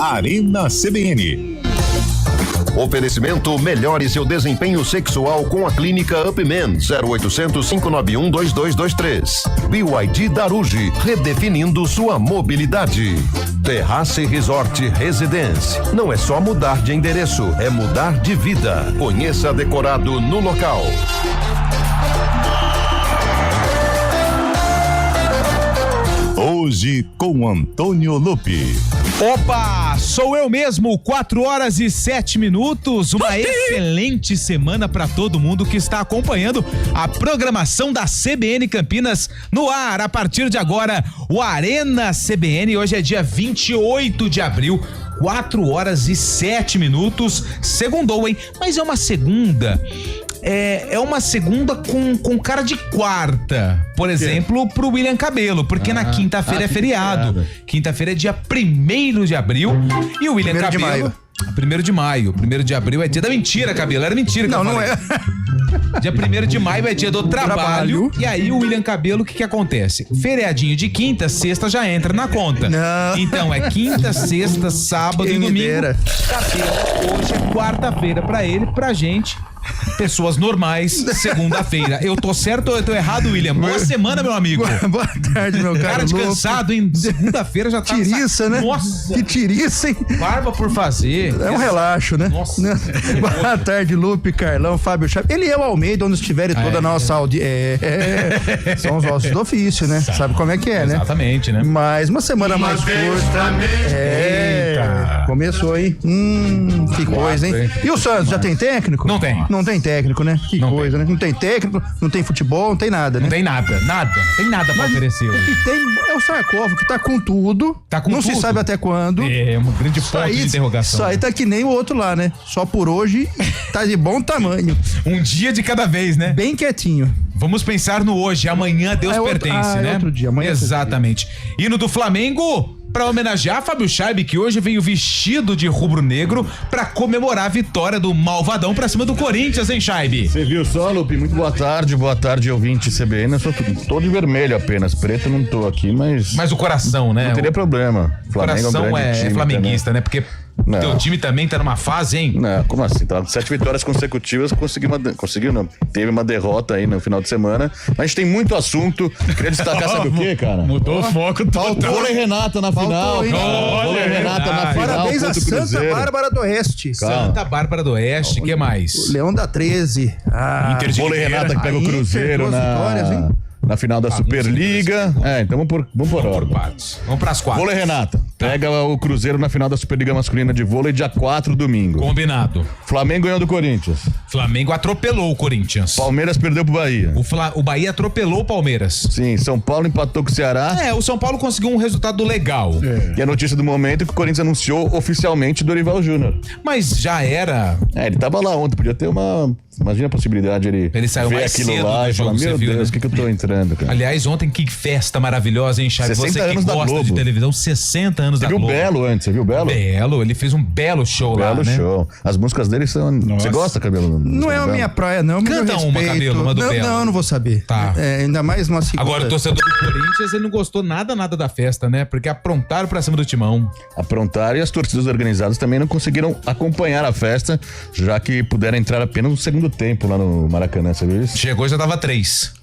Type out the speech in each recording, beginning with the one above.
Arena CBN. Oferecimento: melhore seu desempenho sexual com a clínica Upman. 0800 591 2223. BYD Daruge, redefinindo sua mobilidade. Terrace Resort Residence. Não é só mudar de endereço, é mudar de vida. Conheça decorado no local. Hoje com Antônio Lupi. Opa, sou eu mesmo, 4h07. Uma excelente semana para todo mundo que está acompanhando a programação da CBN Campinas no ar. A partir de agora, o Arena CBN. Hoje é dia 28 de abril. 4h07. Segundou, hein? Mas é uma segunda. É uma segunda com cara de quarta, por exemplo, pro William Cabelo, porque na quinta-feira é feriado. Quinta-feira é dia 1º de abril e o William Cabelo... 1º de maio. 1º de abril é dia da mentira, Cabelo. Era mentira que eu falei. Não é. Dia 1º de maio é dia do trabalho. E aí o William Cabelo, o que acontece? Feriadinho de quinta, sexta já entra na conta. Não. Então é quinta, sexta, sábado e domingo. Cabelo, hoje é quarta-feira pra ele, pra gente. Pessoas normais, segunda-feira. Eu tô certo ou eu tô errado, William? Boa semana, meu amigo. Boa tarde, meu cara. Descansado, hein? Segunda-feira já tá... Tiriça, né? Nossa. Que tiriça, hein? Barba por fazer. É um relaxo, né? Nossa. Boa tarde, Lupe, Carlão, Fábio Chaves. Ele é o Almeida, onde estiver toda a nossa audiência. São os ossos do ofício, né? Sabe como é que é, né? Exatamente, né? Mas uma semana mais curta. Eita. Começou, hein? Que coisa, hein? E o Santos, já tem técnico? Não tem. Não tem técnico, né? Que Não coisa, né? Não tem técnico, não tem futebol, não tem nada, né? Não tem nada. Não tem nada pra oferecer. O que tem é o Sarkov, que tá com tudo. Não se sabe até quando. É, um grande ponto de interrogação. Isso aí tá que nem o outro lá, né? Só por hoje tá de bom tamanho. Um dia de cada vez, né? Bem quietinho. Vamos pensar no hoje. Amanhã Deus pertence, né? É outro dia. Amanhã exatamente. Hino do Flamengo, pra homenagear Fábio Chaib, que hoje veio vestido de rubro-negro pra comemorar a vitória do Malvadão pra cima do Corinthians, hein, Chaib? Você viu só, Lupe? Muito boa tarde, ouvinte CBN. Eu tô de vermelho apenas, preto não tô aqui, mas... Mas o coração, né? Não teria problema. O coração é flamenguista, também, né? Porque teu time também tá numa fase, hein? Não, como assim? Tá 7 vitórias consecutivas, conseguiu não. Teve uma derrota aí no final de semana. Mas a gente tem muito assunto. Queria destacar, sabe o quê, cara? Mudou o foco total. Vôlei Renata na final, cara. Vôlei Renata na final. Parabéns a Santa Bárbara do Oeste. Santa Bárbara do Oeste, o que mais? O Leão da 13. Vôlei Renata que pega o Cruzeiro na final da Superliga. Então vamos por ordem. Vamos pras 4. Vôlei Renata. Pega o Cruzeiro na final da Superliga Masculina de Vôlei, dia 4, domingo. Combinado. Flamengo ganhou do Corinthians. Flamengo atropelou o Corinthians. Palmeiras perdeu pro Bahia. O Bahia atropelou o Palmeiras. Sim, São Paulo empatou com o Ceará. O São Paulo conseguiu um resultado legal. E a notícia do momento é que o Corinthians anunciou oficialmente Dorival Júnior. Mas já era... ele tava lá ontem, podia ter uma... Imagina a possibilidade de ele saiu ver mais aquilo cedo lá do e jogo, falar, meu viu, Deus, o que eu tô entrando, cara? Aliás, ontem que festa maravilhosa, hein, Chaves? Você que gosta de televisão, 60 anos da Globo. Você viu o Belo antes, você viu o Belo? Belo, ele fez um belo show lá, né? Belo show. As músicas dele são... Você gosta, Cabelo? Não é a minha praia, não. Canta uma, Cabelo, uma do Belo. Não, não vou saber. Tá. Ainda mais uma segunda. Agora, o torcedor do Corinthians, ele não gostou nada da festa, né? Porque aprontaram pra cima do Timão. Aprontaram e as torcidas organizadas também não conseguiram acompanhar a festa, já que puderam entrar apenas no segundo tempo lá no Maracanã, você viu isso? Chegou e já tava 3.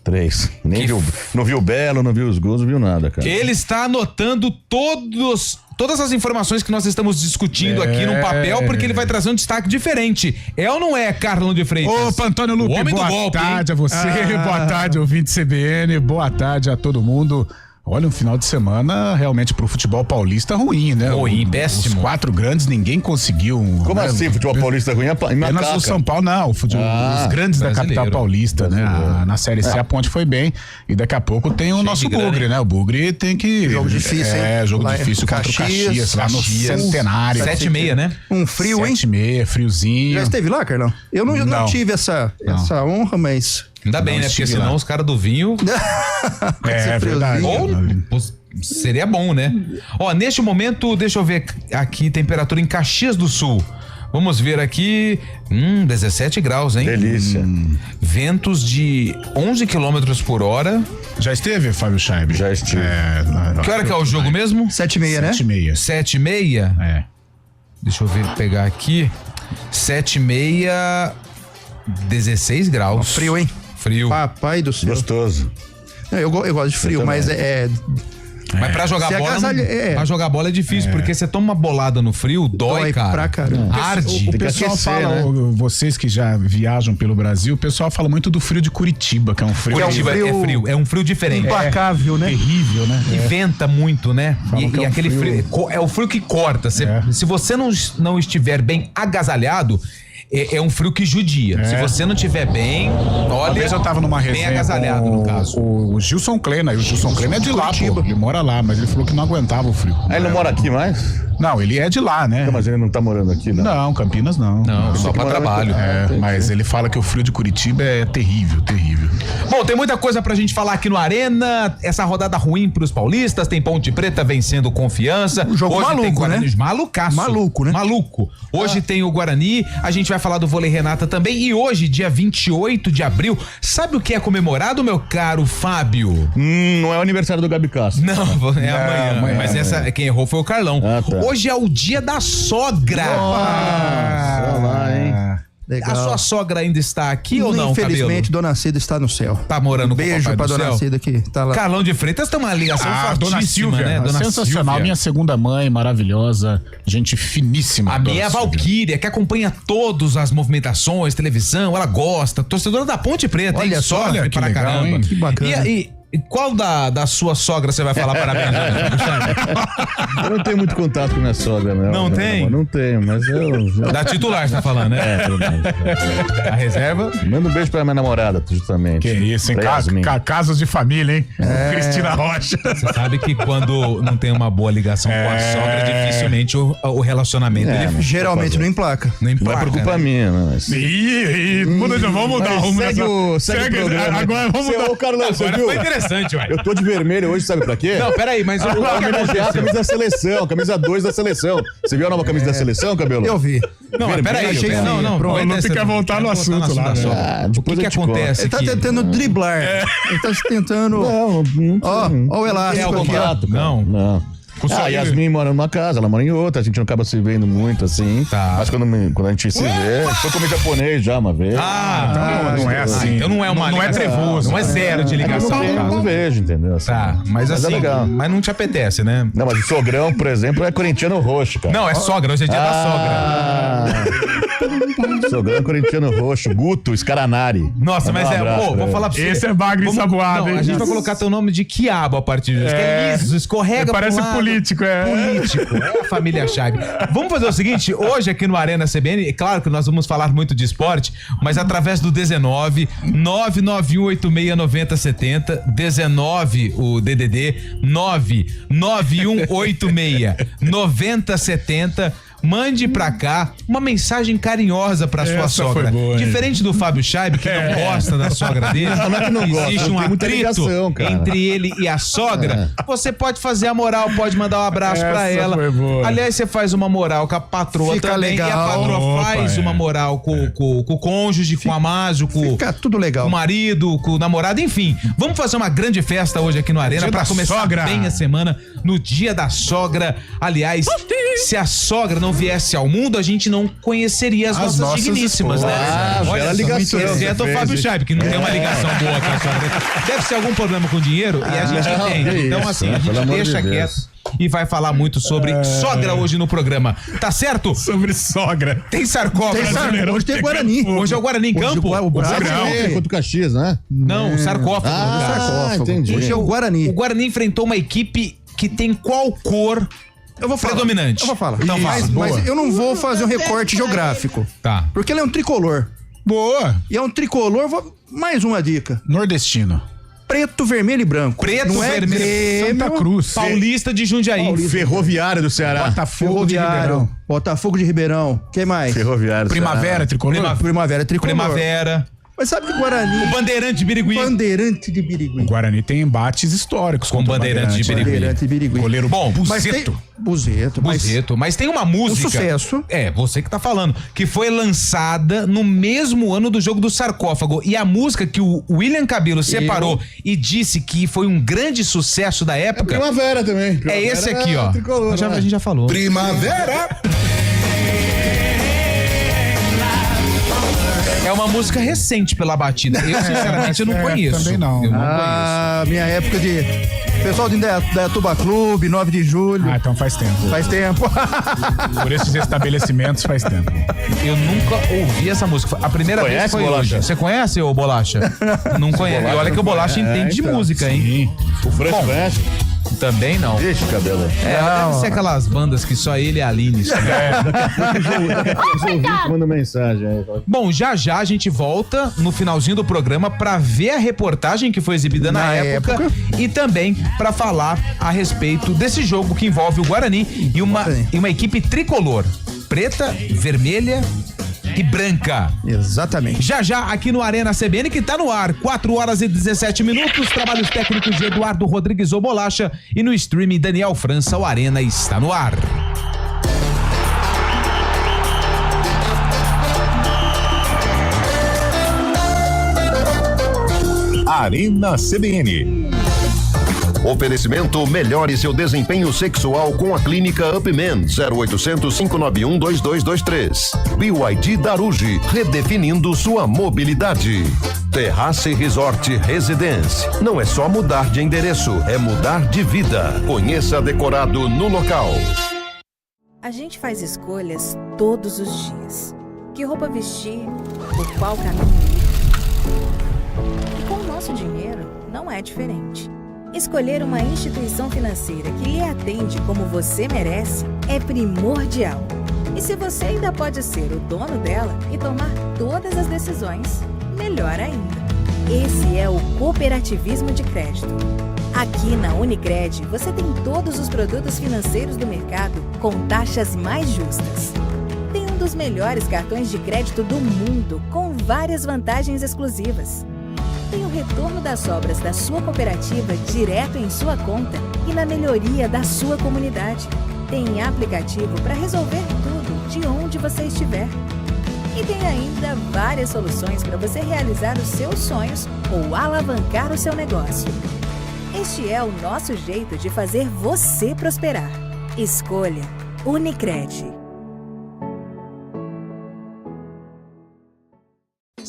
Nem viu, não viu o Belo, não viu os gols, não viu nada, cara. Ele está anotando todas as informações que nós estamos discutindo aqui no papel, porque ele vai trazer um destaque diferente. É ou não é, Carlão de Freitas? Opa, Antônio Lupe, boa tarde a você, boa tarde, ouvinte CBN, boa tarde a todo mundo. Olha, um final de semana realmente pro futebol paulista ruim, né? Ruim, péssimo. Os 4 grandes ninguém conseguiu. Como assim, futebol paulista ruim? Apenas o São Paulo, não. Os grandes da capital paulista, né? Na Série C a Ponte foi bem. E daqui a pouco tem o nosso Bugre, né? O Bugre tem que... Jogo difícil, hein? Jogo difícil contra o Caxias, lá no Centenário. 7h30, né? Um frio, hein? 7h30, friozinho. Já esteve lá, Carlão? Eu não tive essa honra, mas... Ainda bem, né? Porque senão os caras do vinho... É verdade. Ou seria bom, né? Neste momento, deixa eu ver aqui, temperatura em Caxias do Sul. Vamos ver aqui, 17 graus, hein? Delícia. Ventos de 11 km por hora. Já esteve, Fábio Chaib? Já estive. Que hora que é o jogo mesmo? 7h30, né? 7h30. 7h30? É. Deixa eu pegar aqui. 7,6, 16 graus. Frio, hein? Frio. Papai do céu. Gostoso. Não, eu gosto de frio, mas Mas pra jogar Se bola. agasalha- Pra jogar bola é difícil, porque você toma uma bolada no frio, dói, cara. pra caramba. Arde. O que pessoal aquecer, fala, né? vocês que já viajam pelo Brasil, o pessoal fala muito do frio de Curitiba, que é um frio Curitiba frio é frio, é um frio diferente. Implacável, né? terrível, né? E venta muito, né? Falam que E é um aquele frio. É o frio que corta. Se você não estiver bem agasalhado, é um frio que judia. Se você não estiver bem, Uma olha. vez eu tava numa bem resenha agasalhado, com no caso. o Gilson Kleina, e o Gilson Kleina é de lá, pô. Ele mora lá, mas ele falou que não aguentava o frio. Ele não mora aqui mais? Não, ele é de lá, né? Mas ele não tá morando aqui, né? Não, Campinas não. Não, só pra trabalho. Mas ele fala que o frio de Curitiba é terrível, terrível. Bom, tem muita coisa pra gente falar aqui no Arena. Essa rodada ruim pros paulistas. Tem Ponte Preta vencendo Confiança. Um jogo Hoje tem maluco, Guarani, né? Malucaço. Maluco, né? Maluco. Hoje tem o Guarani. A gente vai falar do vôlei Renata também. E hoje, dia 28 de abril, sabe o que é comemorado, meu caro Fábio? Não é o aniversário do Gabi Castro. Não, é amanhã. Mas quem errou foi o Carlão. Ah, tá. Hoje é o dia da sogra. Olha lá, hein? Legal. A sua sogra ainda está aqui ou não, Infelizmente, Cabelo? Dona Cida está no céu. Tá morando com o Beijo Papai pra do Dona Céu? Cida que tá lá. Carlão de Freitas tem uma ligação Dona fortíssima, Silvia, né? Dona sensacional. Silvia. Minha segunda mãe, maravilhosa, gente finíssima. A Dona minha é a Silvia. Valquíria, que acompanha todas as movimentações, televisão, ela gosta. Torcedora da Ponte Preta, Olha hein? só, Sofre olha que pra legal, caramba. hein? Que bacana. E qual da sua sogra você vai falar parabéns? Eu não tenho muito contato com minha sogra, não. Não tem? Não tenho, mas eu... Da titular, você tá falando, né? pelo menos. A reserva? Manda um beijo pra minha namorada, justamente. Que isso, hein? Pra Yasmin. Casos de família, hein? Cristina Rocha. Você sabe que quando não tem uma boa ligação com a sogra, dificilmente o relacionamento ele Geralmente não emplaca. não Não é emplaca, por culpa né? minha, não. Mas... Vamos mudar o rumo segue dessa- o programa. Agora vamos mudar. Ô, Carlão, você Agora viu? foi interessante, ué. Eu tô de vermelho hoje, sabe pra quê? Não, peraí, mas o que Homenagear a aconteceu? camisa da seleção, camisa 2 da seleção. Você viu a nova camisa da seleção, Cabelo? Eu vi. Não, mas peraí, achei peraí. que- Não, não. Pronto, vai não descer. fica a voltar no Quero voltar assunto lá, da né? sogra. Ah, O depois que eu te acontece Ele tá aqui? tentando driblar. Ele tá tentando. Não Ó o elástico algum aqui, ó. contato, cara. Não. Não. Com A sua Yasmin mora numa casa, ela mora em outra, a gente não acaba se vendo muito assim. Tá. Mas quando a gente se vê, foi comer japonês já uma vez. Não é assim. Então não é uma Não é ligação, trevoso. Não é zero de ligação. Eu não vejo, entendeu? Assim. Tá, mas assim, é legal. mas não te apetece, né? Não, mas o sogrão, por exemplo, é corintiano roxo, cara. Não, é sogra, hoje é dia da sogra. Sogrão corintiano roxo, Guto, Scaranari. Nossa, mas Manda um abraço vou pra ele. falar pra você. Esse é bagre ensaboado, Não, hein? a gente vai colocar teu nome de quiabo a partir disso. Que é isso, escorrega Parece pro lado. político, Político, é a família Chaves. Vamos fazer o seguinte, hoje aqui no Arena CBN, é claro que nós vamos falar muito de esporte, mas através do 19 991869070, 19 o DDD 991869070. Mande pra cá uma mensagem carinhosa pra sua Essa sogra. foi boa, hein? Diferente do Fábio Scheib, que não gosta da sogra dele. Não é que não gosta, existe um tem muita atrito ligação, cara. entre ele e a sogra. Você pode fazer a moral, pode mandar um abraço pra Essa ela. foi boa. Aliás, você faz uma moral com a patroa Fica também. legal. E a patroa Opa, faz uma moral com o cônjuge, com o amásio, com Fica tudo legal. o marido, com o namorado, enfim. Vamos fazer uma grande festa hoje aqui no Arena Dia pra da começar sogra. bem a semana no dia da sogra. Aliás, se a sogra não viesse ao mundo, a gente não conheceria as nossas nossas digníssimas, né? esposas. Ah, bela ligação, Exceto o você Fábio fez, Scheib, que não tem uma ligação boa com a sogra. Deve ser algum problema com dinheiro e a gente não, entende. que Então, isso, assim, né? a gente Pelo amor deixa de quieto Deus. e vai falar muito sobre sogra hoje no programa. Tá certo? Sobre sogra. Tem sarcófago. Tem sarcófago. Hoje tem Guarani. Hoje é o Guarani em campo? O Bravo É, contra o Caxias, né? Não, o sarcófago. Entendi. Hoje é o Guarani. O Guarani enfrentou uma equipe que tem qual cor Eu vou falar. predominante? Eu vou falar. Então fala. Mas eu não vou fazer um recorte geográfico. Tá. Porque ele é um tricolor. Boa. E é um tricolor, mais uma dica. Nordestino. Preto, vermelho e branco. Preto, não é vermelho, Grêmio, Santa Cruz. Paulista de Jundiaí. Ferroviário do Ceará. Botafogo de Ferroviário, Ribeirão. Botafogo de Ribeirão. Quem mais? Ferroviário do Primavera, tricolor. Primavera tricolor. Primavera. Mas sabe que Guarani... Bandeirante de Birigui. Bandeirante de Birigui. O Guarani tem embates históricos Com contra o Bandeirante de Birigui. Bandeirante de Birigui. Goleiro Bom, Mas tem... Buzeto. Buzeto. Buzeto. Mas tem uma música. Um sucesso. É, você que tá falando. Que foi lançada no mesmo ano do jogo do sarcófago. E a música que o William Cabelo separou e disse que foi um grande sucesso da época. Primavera também. É esse aqui, ó. Tricolor, A gente já falou. Primavera. É uma música recente pela batida. Eu, sinceramente, eu não conheço. Também não. Eu não conheço. Minha época de... Pessoal de Indaiatuba Clube, 9 de julho. Então faz tempo. Faz tempo. Por esses estabelecimentos faz tempo. Eu nunca ouvi essa música. A primeira vez Conhece, foi Bolacha? hoje. Você conhece, ô Bolacha? Não conhece. E olha que o Bolacha entende de música, hein? Sim. O Franco Bom, conhece? Também não. Deixa o cabelo. Deve ser aquelas bandas que só ele e a Aline. Os ouvintes mandam mensagem aí. Bom, já a gente volta no finalzinho do programa pra ver a reportagem que foi exibida na época e também pra falar a respeito desse jogo que envolve o Guarani e uma equipe tricolor, preta, vermelha e branca. Exatamente. Já aqui no Arena CBN, que tá no ar, 4 horas e 17 minutos, trabalhos técnicos de Eduardo Rodrigues ou Bolacha e no streaming Daniel França, o Arena está no ar. Arena CBN. Oferecimento: melhore seu desempenho sexual com a clínica Upman, 0800 591 2223. BYD Daruji, redefinindo sua mobilidade. Terrace Resort Residence. Não é só mudar de endereço, é mudar de vida. Conheça decorado no local. A gente faz escolhas todos os dias. Que roupa vestir, por qual caminho ir. E com o nosso dinheiro, não é diferente. Escolher uma instituição financeira que lhe atende como você merece é primordial. E se você ainda pode ser o dono dela e tomar todas as decisões, melhor ainda. Esse é o cooperativismo de crédito. Aqui na Unicred, você tem todos os produtos financeiros do mercado com taxas mais justas. Tem um dos melhores cartões de crédito do mundo, com várias vantagens exclusivas. Tem o retorno das obras da sua cooperativa direto em sua conta e na melhoria da sua comunidade. Tem aplicativo para resolver tudo de onde você estiver. E tem ainda várias soluções para você realizar os seus sonhos ou alavancar o seu negócio. Este é o nosso jeito de fazer você prosperar. Escolha Unicred.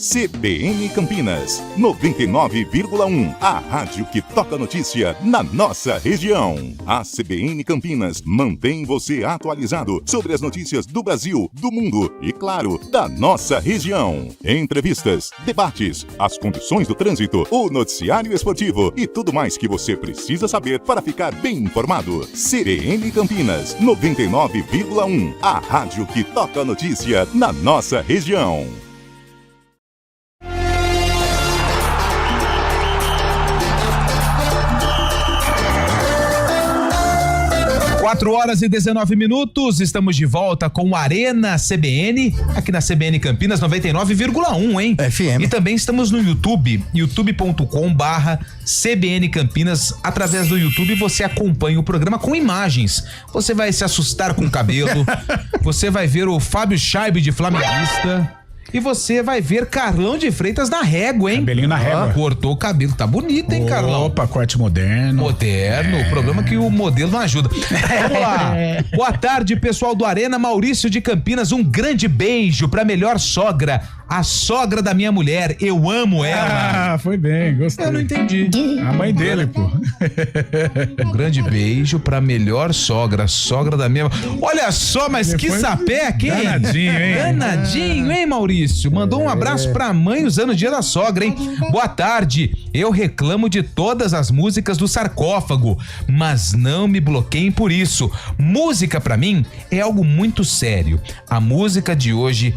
CBN Campinas, 99,1. A rádio que toca notícia na nossa região. A CBN Campinas mantém você atualizado sobre as notícias do Brasil, do mundo e, claro, da nossa região. Entrevistas, debates, as condições do trânsito, o noticiário esportivo e tudo mais que você precisa saber para ficar bem informado. CBN Campinas, 99,1. A rádio que toca notícia na nossa região. 4 horas e 19 minutos, estamos de volta com o Arena CBN, aqui na CBN Campinas 99,1, hein? FM. E também estamos no YouTube, youtube.com/CBN Campinas. Através do YouTube você acompanha o programa com imagens. Você vai se assustar com o cabelo, você vai ver o Fábio Scheibe de flamenguista. E você vai ver Carlão de Freitas na régua, hein? Cabelinho na régua. Cortou o cabelo, tá bonito, hein, Carlão? Opa, corte moderno. Moderno, o problema é que o modelo não ajuda. Vamos lá. Boa tarde, pessoal do Arena. Maurício de Campinas, um grande beijo pra melhor sogra, a sogra da minha mulher. Eu amo ela. Ah, foi bem, gostei. Eu não entendi. A mãe dele, pô. Um grande beijo pra melhor sogra, a sogra da minha... Olha só, mas que sapeca, hein? Danadinho, hein? Danadinho, hein, Maurício? Mandou um abraço pra mãe usando o dia da sogra, hein? Boa tarde. Eu reclamo de todas as músicas do Sarcófago, mas não me bloqueiem por isso. Música pra mim é algo muito sério. A música de hoje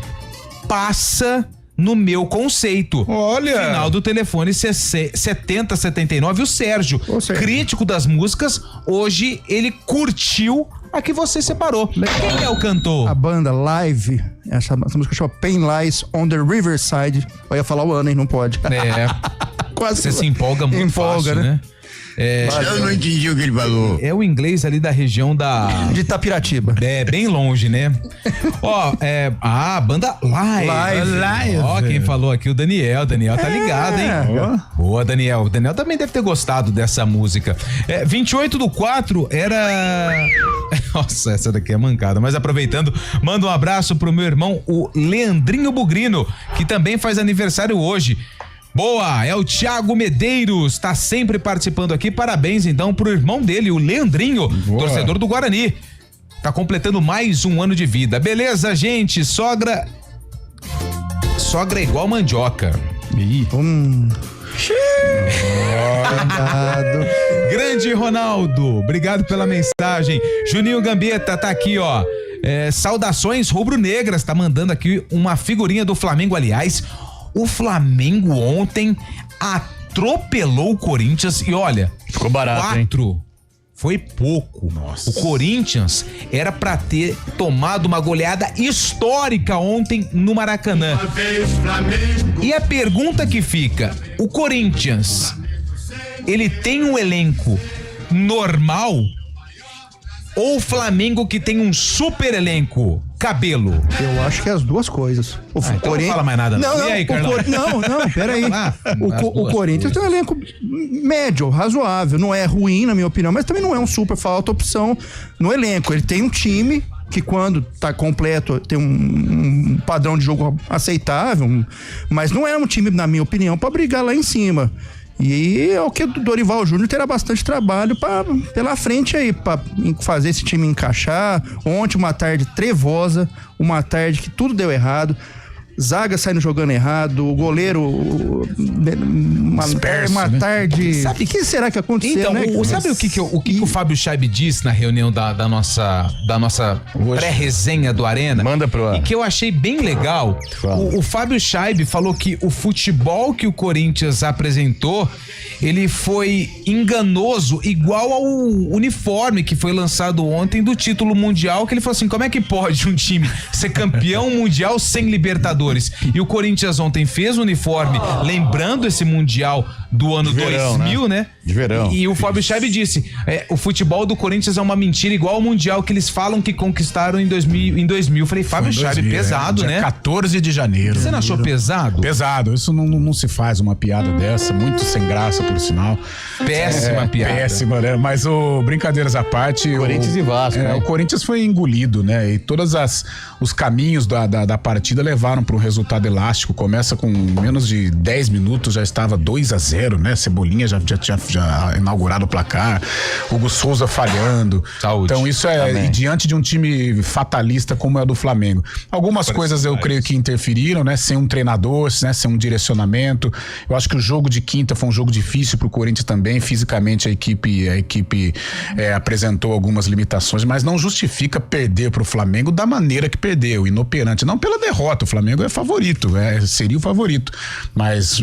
passa no meu conceito. Olha! Final do telefone 7079, o Sérgio, crítico das músicas, hoje ele curtiu a que você separou. Quem é o cantor? A banda Live, essa música chama Pain Lies on the Riverside. Eu ia falar o ano, hein? Não pode. É. Quase. Você se empolga muito fácil, né? Eu não entendi o que ele falou. É o inglês ali da região de Itapiratiba. É, bem longe, né? Ó, banda Live. Ó, quem falou aqui, o Daniel. Daniel tá ligado, hein? Boa, Daniel. O Daniel também deve ter gostado dessa música. 28/4 era... Nossa, essa daqui é mancada. Mas aproveitando, manda um abraço pro meu irmão, o Leandrinho Bugrino, que também faz aniversário hoje. Boa, é o Thiago Medeiros, tá sempre participando aqui. Parabéns então pro irmão dele, o Leandrinho, torcedor do Guarani. Tá completando mais um ano de vida. Beleza, gente? Sogra é igual mandioca. Grande Ronaldo, obrigado pela mensagem. Juninho Gambetta tá aqui, ó. Saudações rubro-negras, tá mandando aqui uma figurinha do Flamengo. Aliás, o Flamengo ontem atropelou o Corinthians e olha, ficou barato, 4 hein? Foi pouco. Nossa. O Corinthians era pra ter tomado uma goleada histórica ontem no Maracanã. E a pergunta que fica, o Corinthians, ele tem um elenco normal ou o Flamengo que tem um super elenco? Cabelo. Eu acho que é as duas coisas. Então não fala mais nada. Não, e aí, Carlão? Não, peraí. O Corinthians tem um elenco médio, razoável. Não é ruim, na minha opinião, mas também não é um super, falta opção no elenco. Ele tem um time que quando tá completo tem um padrão de jogo aceitável, mas não é um time, na minha opinião, pra brigar lá em cima. E é o que o Dorival Júnior terá bastante trabalho pela frente aí, pra fazer esse time encaixar. Ontem uma tarde trevosa, uma tarde que tudo deu errado. Zaga saindo jogando errado, o goleiro uma tarde. Sabe o que será que aconteceu? Então, né? Sabe o que o Fábio Scheib disse na reunião da nossa pré-resenha do Arena? Manda pro ar. E que eu achei bem legal. O Fábio Scheib falou que o futebol que o Corinthians apresentou, ele foi enganoso, igual ao uniforme que foi lançado ontem do título mundial, que ele falou assim, como é que pode um time ser campeão mundial sem Libertadores? E o Corinthians ontem fez o uniforme lembrando esse mundial do ano de verão, 2000, né? De verão. E o Fábio Scheib disse, o futebol do Corinthians é uma mentira igual ao mundial que eles falam que conquistaram em 2000. Eu falei, Fábio Scheib, pesado, né? 14 de janeiro. Você não achou pesado? Pesado, isso não se faz uma piada dessa, muito sem graça, por sinal. Péssima piada. Péssima, né? Mas brincadeiras à parte... Corinthians e Vasco, né? O Corinthians foi engolido, né? E todos os caminhos da partida levaram para um resultado elástico. Começa com menos de 10 minutos, já estava 2-0, né? Cebolinha já tinha inaugurado o placar, Hugo Souza falhando. Saúde. Então isso e diante de um time fatalista como é o do Flamengo. Algumas coisas eu creio que interferiram, né? Sem um treinador, né? Sem um direcionamento. Eu acho que o jogo de quinta foi um jogo difícil pro Corinthians também. Fisicamente a equipe apresentou algumas limitações, mas não justifica perder pro Flamengo da maneira que perdeu, inoperante. Não pela derrota, o Flamengo é favorito, seria o favorito, mas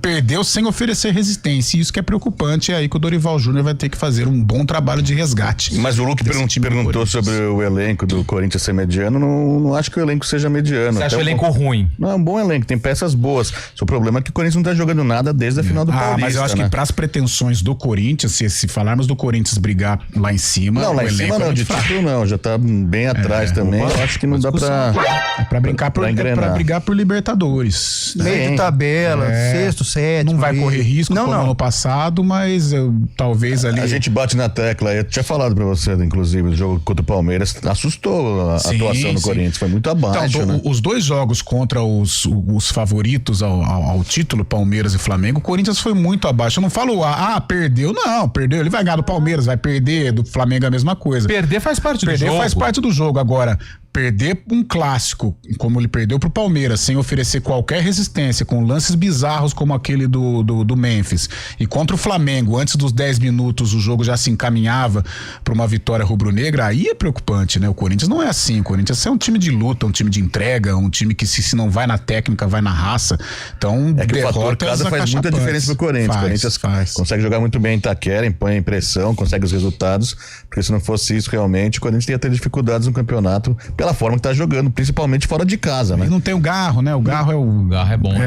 perdeu sem oferecer resistência, e isso que é preocupante. É aí que o Dorival Júnior vai ter que fazer um bom trabalho de resgate. Mas o Luke perguntou sobre o elenco do Corinthians ser mediano. Não acho que o elenco seja mediano. Você acha o elenco ruim? Não, é um bom elenco, tem peças boas. O problema é que o Corinthians não tá jogando nada desde a final do Paulista. Mas eu acho que para as pretensões do Corinthians, se falarmos do Corinthians brigar lá em cima, não, lá em cima não, de título não, já tá bem atrás também. Eu acho que não dá pra brincar pra brigar por Libertadores. Meio de tabela, sexto, sétimo. Não vai correr risco como ano passado, mas talvez ali... A gente bate na tecla, eu tinha falado pra você, inclusive, o jogo contra o Palmeiras assustou a atuação do Corinthians, foi muito abaixo, então, né? Os dois jogos contra os favoritos ao título, Palmeiras e Flamengo, o Corinthians foi muito abaixo. Eu não falo, perdeu, não, perdeu, ele vai ganhar do Palmeiras, vai perder, do Flamengo é a mesma coisa. Perder faz parte do jogo. Perder faz parte do jogo, agora... Perder um clássico, como ele perdeu pro Palmeiras, sem oferecer qualquer resistência, com lances bizarros como aquele do Memphis, e contra o Flamengo, antes dos 10 minutos o jogo já se encaminhava para uma vitória rubro-negra, aí é preocupante, né? O Corinthians não é assim, o Corinthians é um time de luta, um time de entrega, um time que se não vai na técnica, vai na raça. Então, que o fator casa faz muita diferença pro Corinthians. O Corinthians consegue jogar muito bem em Itaquera, impõe pressão, consegue os resultados, porque se não fosse isso realmente, o Corinthians ia ter dificuldades no campeonato, pela forma que tá jogando, principalmente fora de casa, né? Não tem o Garro, né? O Garro é o... O Garro é bom, né?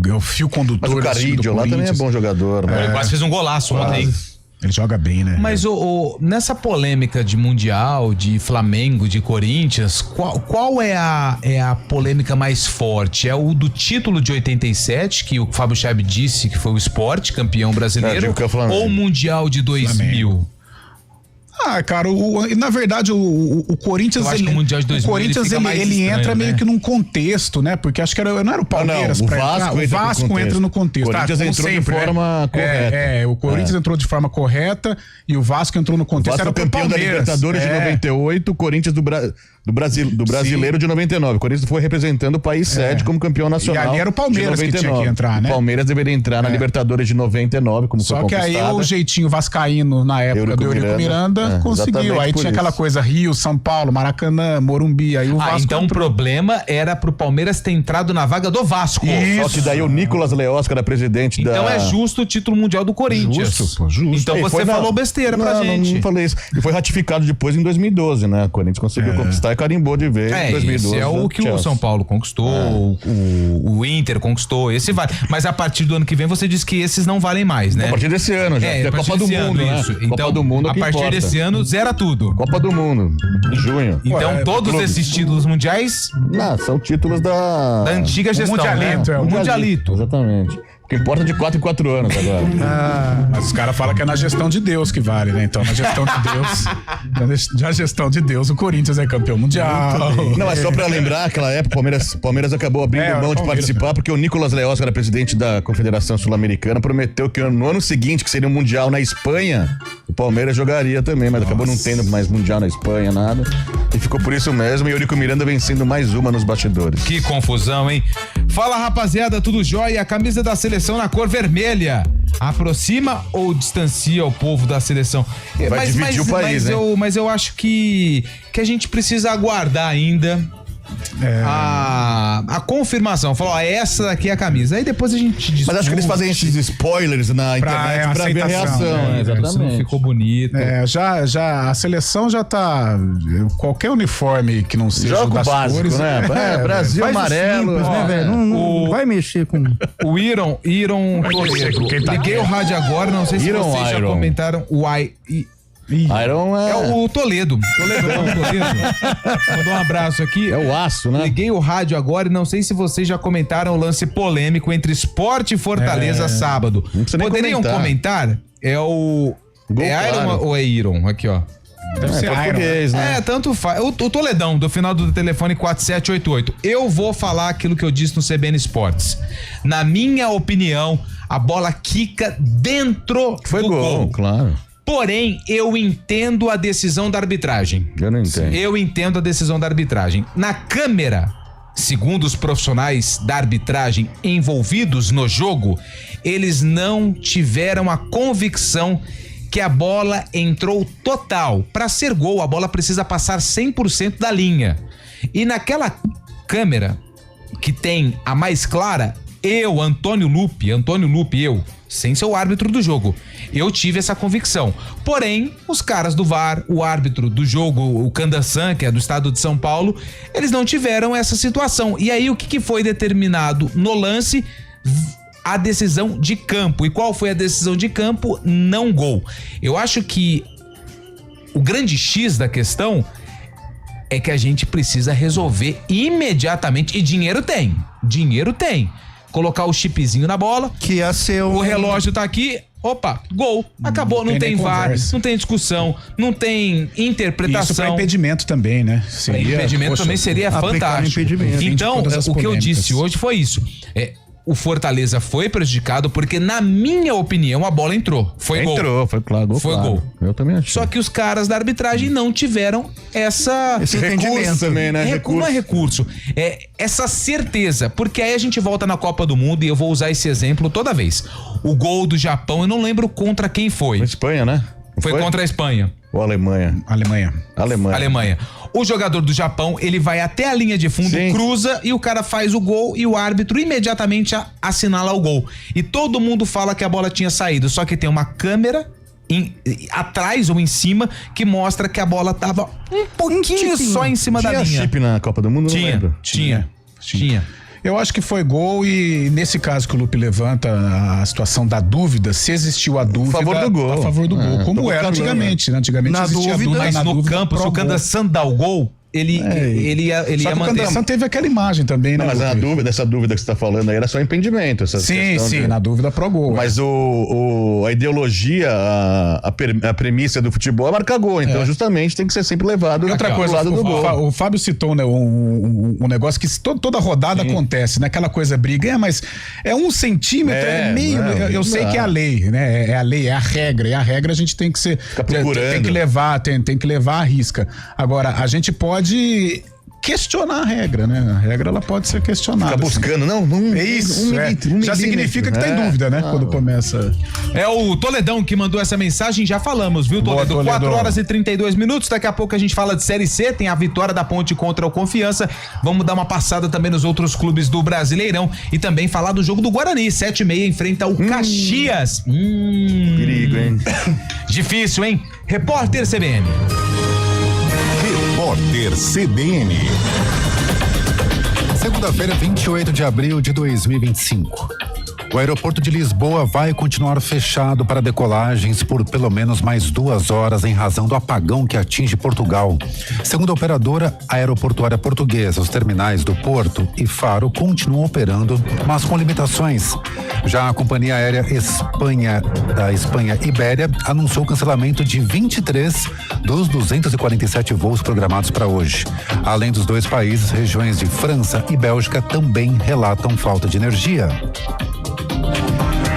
É o fio condutor. Mas o Carrillo lá também é bom jogador, né? Ele quase fez um golaço ontem. Ele joga bem, né? Mas nessa polêmica de Mundial, de Flamengo, de Corinthians, qual é a polêmica mais forte? É o do título de 87, que o Fábio Chaib disse que foi o Sport, campeão brasileiro, ou o Mundial de 2000? Flamengo. Cara, na verdade o Corinthians, que o Mundial de 2000, o Corinthians ele entra meio que num contexto, né? Porque acho que não era o Palmeiras o Vasco entra no contexto. O Corinthians entrou de forma correta. O Corinthians entrou de forma correta e o Vasco entrou no contexto. O Vasco era campeão da Libertadores de 98, o Corinthians do Brasileiro de 99. O Corinthians foi representando o país sede como campeão nacional. E ali era o Palmeiras que tinha que entrar, né? O Palmeiras deveria entrar na Libertadores de 99, como foi conquistada. Só que aí o jeitinho vascaíno na época do Eurico Miranda conseguiu. Aí tinha aquela coisa Rio, São Paulo, Maracanã, Morumbi. Aí o Vasco então entrou. O problema era pro Palmeiras ter entrado na vaga do Vasco. Só que daí o Nicolas Leoz, que era presidente então é justo o título mundial do Corinthians. Justo. Então você falou besteira pra gente. Não falei isso. E foi ratificado depois em 2012, né? O Corinthians conseguiu conquistar e carimbou de vez. 2012, esse é o que o São Paulo conquistou, o Inter conquistou, esse vale. Mas a partir do ano que vem você diz que esses não valem mais, né? A partir desse ano já, porque é Copa do Mundo, né? Isso. Então, Copa do Mundo a partir desse ano, zera tudo. Copa do Mundo, em junho. Então todos esses títulos mundiais... Não, são títulos da antiga gestão, Mundialito, né? O Mundialito. Exatamente. O que importa de 4 em 4 anos agora. Mas os caras falam que é na gestão de Deus que vale, né? Então, na gestão de Deus, na gestão de Deus, o Corinthians é campeão mundial. Não, é só pra lembrar, aquela época, o Palmeiras acabou abrindo mão de participar, porque o Nicolas Leoz, que era presidente da Confederação Sul-Americana, prometeu que no ano seguinte, que seria um Mundial na Espanha, o Palmeiras jogaria também, mas acabou não tendo mais Mundial na Espanha, nada. E ficou por isso mesmo, e o Eurico Miranda vencendo mais uma nos bastidores. Que confusão, hein? Fala, rapaziada, tudo jóia? A camisa da seleção na cor vermelha aproxima ou distancia o povo da seleção? Vai dividir o país, né? Mas eu acho que a gente precisa aguardar ainda a confirmação. Falou, essa daqui é a camisa. Aí depois a gente discute. Mas acho que eles fazem esses spoilers na internet pra ver a reação. Exatamente. Ficou bonito. Já a seleção já tá. Qualquer uniforme que não seja jogo das básico, cores, né? Brasil amarelo, simples, né, velho? Não vai mexer com. O Iron Toledo. Liguei o rádio agora, não sei se vocês já comentaram o Iron é o Toledo. Toledão, Toledo. Mandou um abraço aqui. É o aço, né? Liguei o rádio agora e não sei se vocês já comentaram o lance polêmico entre Sport e Fortaleza sábado. Poderiam comentar? É o... Iron ou é Iron? Aqui, ó. Deve ser português, né? Tanto faz. O Toledão, do final do telefone 4788. Eu vou falar aquilo que eu disse no CBN Esportes. Na minha opinião, a bola quica dentro do gol. Claro. Porém, eu entendo a decisão da arbitragem. Eu não entendo. Eu entendo a decisão da arbitragem. Na câmera, segundo os profissionais da arbitragem envolvidos no jogo, eles não tiveram a convicção que a bola entrou total. Para ser gol, a bola precisa passar 100% da linha. E naquela câmera que tem a mais clara, Antônio Lupe, sem ser o árbitro do jogo, eu tive essa convicção. Porém, os caras do VAR, o árbitro do jogo, o Candaçan, que é do estado de São Paulo, eles não tiveram essa situação. E aí, o que foi determinado no lance? A decisão de campo. E qual foi a decisão de campo? Não gol. Eu acho que o grande X da questão é que a gente precisa resolver imediatamente. E dinheiro tem. Colocar o chipzinho na bola. Que ia ser o relógio tá aqui. Opa, gol. Acabou, não tem VAR, não tem discussão, não tem interpretação. Isso pra impedimento também, né? Impedimento também seria fantástico. Então, o que eu disse hoje foi isso. O Fortaleza foi prejudicado porque, na minha opinião, a bola entrou. Foi gol. Foi claro. Foi gol. Eu também achei. Só que os caras da arbitragem não tiveram esse recurso também, né? Não é recurso. É essa certeza. Porque aí a gente volta na Copa do Mundo e eu vou usar esse exemplo toda vez. O gol do Japão, eu não lembro contra quem foi. A Espanha, né? Foi contra a Espanha. Ou Alemanha? Alemanha. O jogador do Japão, ele vai até a linha de fundo, cruza e o cara faz o gol e o árbitro imediatamente assinala o gol. E todo mundo fala que a bola tinha saído, só que tem uma câmera atrás ou em cima, que mostra que a bola tava um pouquinho só em cima da linha. Tinha chip na Copa do Mundo? Não lembro. Tinha. Eu acho que foi gol e nesse caso que o Lupe levanta a situação da dúvida, se existiu a dúvida... A favor do gol. A favor do gol, como era antigamente, né? Antigamente Na existia dúvida, Mas na no dúvida campo, se o Candaçan dá o gol, ele ia Só que o manter. Candaçan teve aquela imagem também, né? Não, mas Lupe? essa dúvida que você tá falando aí era só impedimento. Sim, na dúvida pro gol. Mas a ideologia, a premissa do futebol é marcar gol. Então, justamente, tem que ser sempre levado Outra coisa, lado do gol. O Fábio citou, né, um negócio que toda rodada acontece, né? Aquela coisa briga, mas é 1 centímetro, eu sei que é a lei, né? É a lei, é a regra. E a regra a gente tem que ser... Tem que levar, tem que levar à risca. Agora, a gente pode questionar a regra, né? A regra, ela pode ser questionada. Fica buscando, É isso, já significa que tá em dúvida, né? Quando começa... É o Toledão que mandou essa mensagem, já falamos, viu, Toledo? Boa, 4 horas e 32 minutos, daqui a pouco a gente fala de Série C, tem a vitória da Ponte contra o Confiança, vamos dar uma passada também nos outros clubes do Brasileirão e também falar do jogo do Guarani, 7h30, enfrenta o Caxias. Perigo, hein? Difícil, hein? Repórter CBN. Repórter CBN. Segunda-feira, 28 de abril de 2025. O aeroporto de Lisboa vai continuar fechado para decolagens por pelo menos mais 2 horas em razão do apagão que atinge Portugal. Segundo a operadora aeroportuária portuguesa, os terminais do Porto e Faro continuam operando, mas com limitações. Já a companhia aérea da Espanha Ibéria anunciou o cancelamento de 23 dos 247 voos programados para hoje. Além dos 2 países, regiões de França e Bélgica também relatam falta de energia.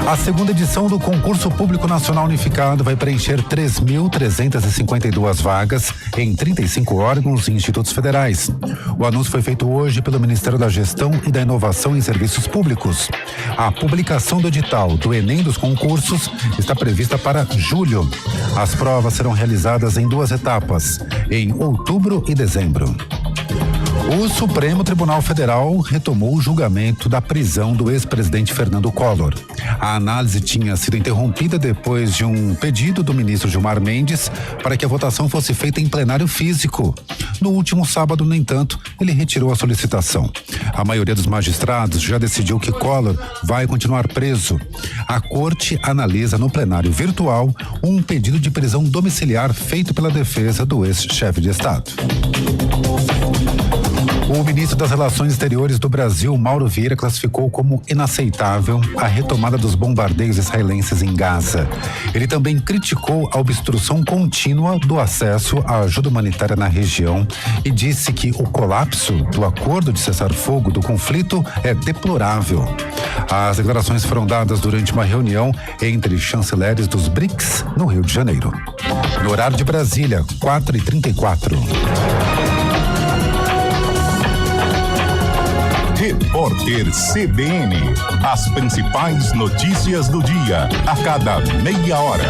A segunda edição do Concurso Público Nacional Unificado vai preencher 3.352 vagas em 35 órgãos e institutos federais. O anúncio foi feito hoje pelo Ministério da Gestão e da Inovação em Serviços Públicos. A publicação do edital do Enem dos concursos está prevista para julho. As provas serão realizadas em 2 etapas, em outubro e dezembro. O Supremo Tribunal Federal retomou o julgamento da prisão do ex-presidente Fernando Collor. A análise tinha sido interrompida depois de um pedido do ministro Gilmar Mendes para que a votação fosse feita em plenário físico. No último sábado, no entanto, ele retirou a solicitação. A maioria dos magistrados já decidiu que Collor vai continuar preso. A corte analisa no plenário virtual um pedido de prisão domiciliar feito pela defesa do ex-chefe de Estado. O ministro das Relações Exteriores do Brasil, Mauro Vieira, classificou como inaceitável a retomada dos bombardeios israelenses em Gaza. Ele também criticou a obstrução contínua do acesso à ajuda humanitária na região e disse que o colapso do acordo de cessar-fogo do conflito é deplorável. As declarações foram dadas durante uma reunião entre chanceleres dos BRICS no Rio de Janeiro. No horário de Brasília, 4h34. Repórter CBN. As principais notícias do dia, a cada meia hora.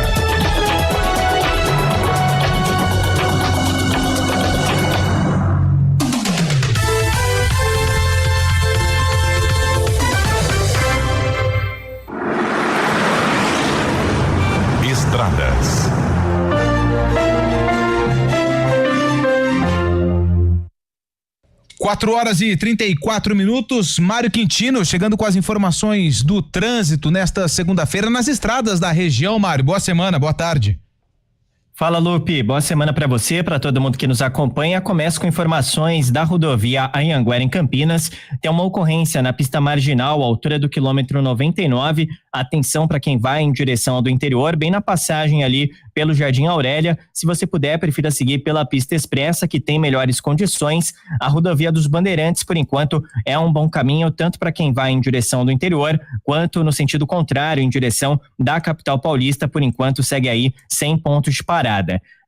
Estradas. Quatro horas e 34 minutos, Mário Quintino chegando com as informações do trânsito nesta segunda-feira nas estradas da região. Mário, boa semana, boa tarde. Fala, Lupe, boa semana para você, para todo mundo que nos acompanha. Começo com informações da rodovia Anhanguera em Campinas. Tem uma ocorrência na pista marginal, à altura do quilômetro 99. Atenção para quem vai em direção do interior, bem na passagem ali pelo Jardim Aurélia. Se você puder, prefira seguir pela pista expressa, que tem melhores condições. A rodovia dos Bandeirantes, por enquanto, é um bom caminho, tanto para quem vai em direção do interior, quanto no sentido contrário, em direção da capital paulista. Por enquanto, segue aí 100 pontos de parada.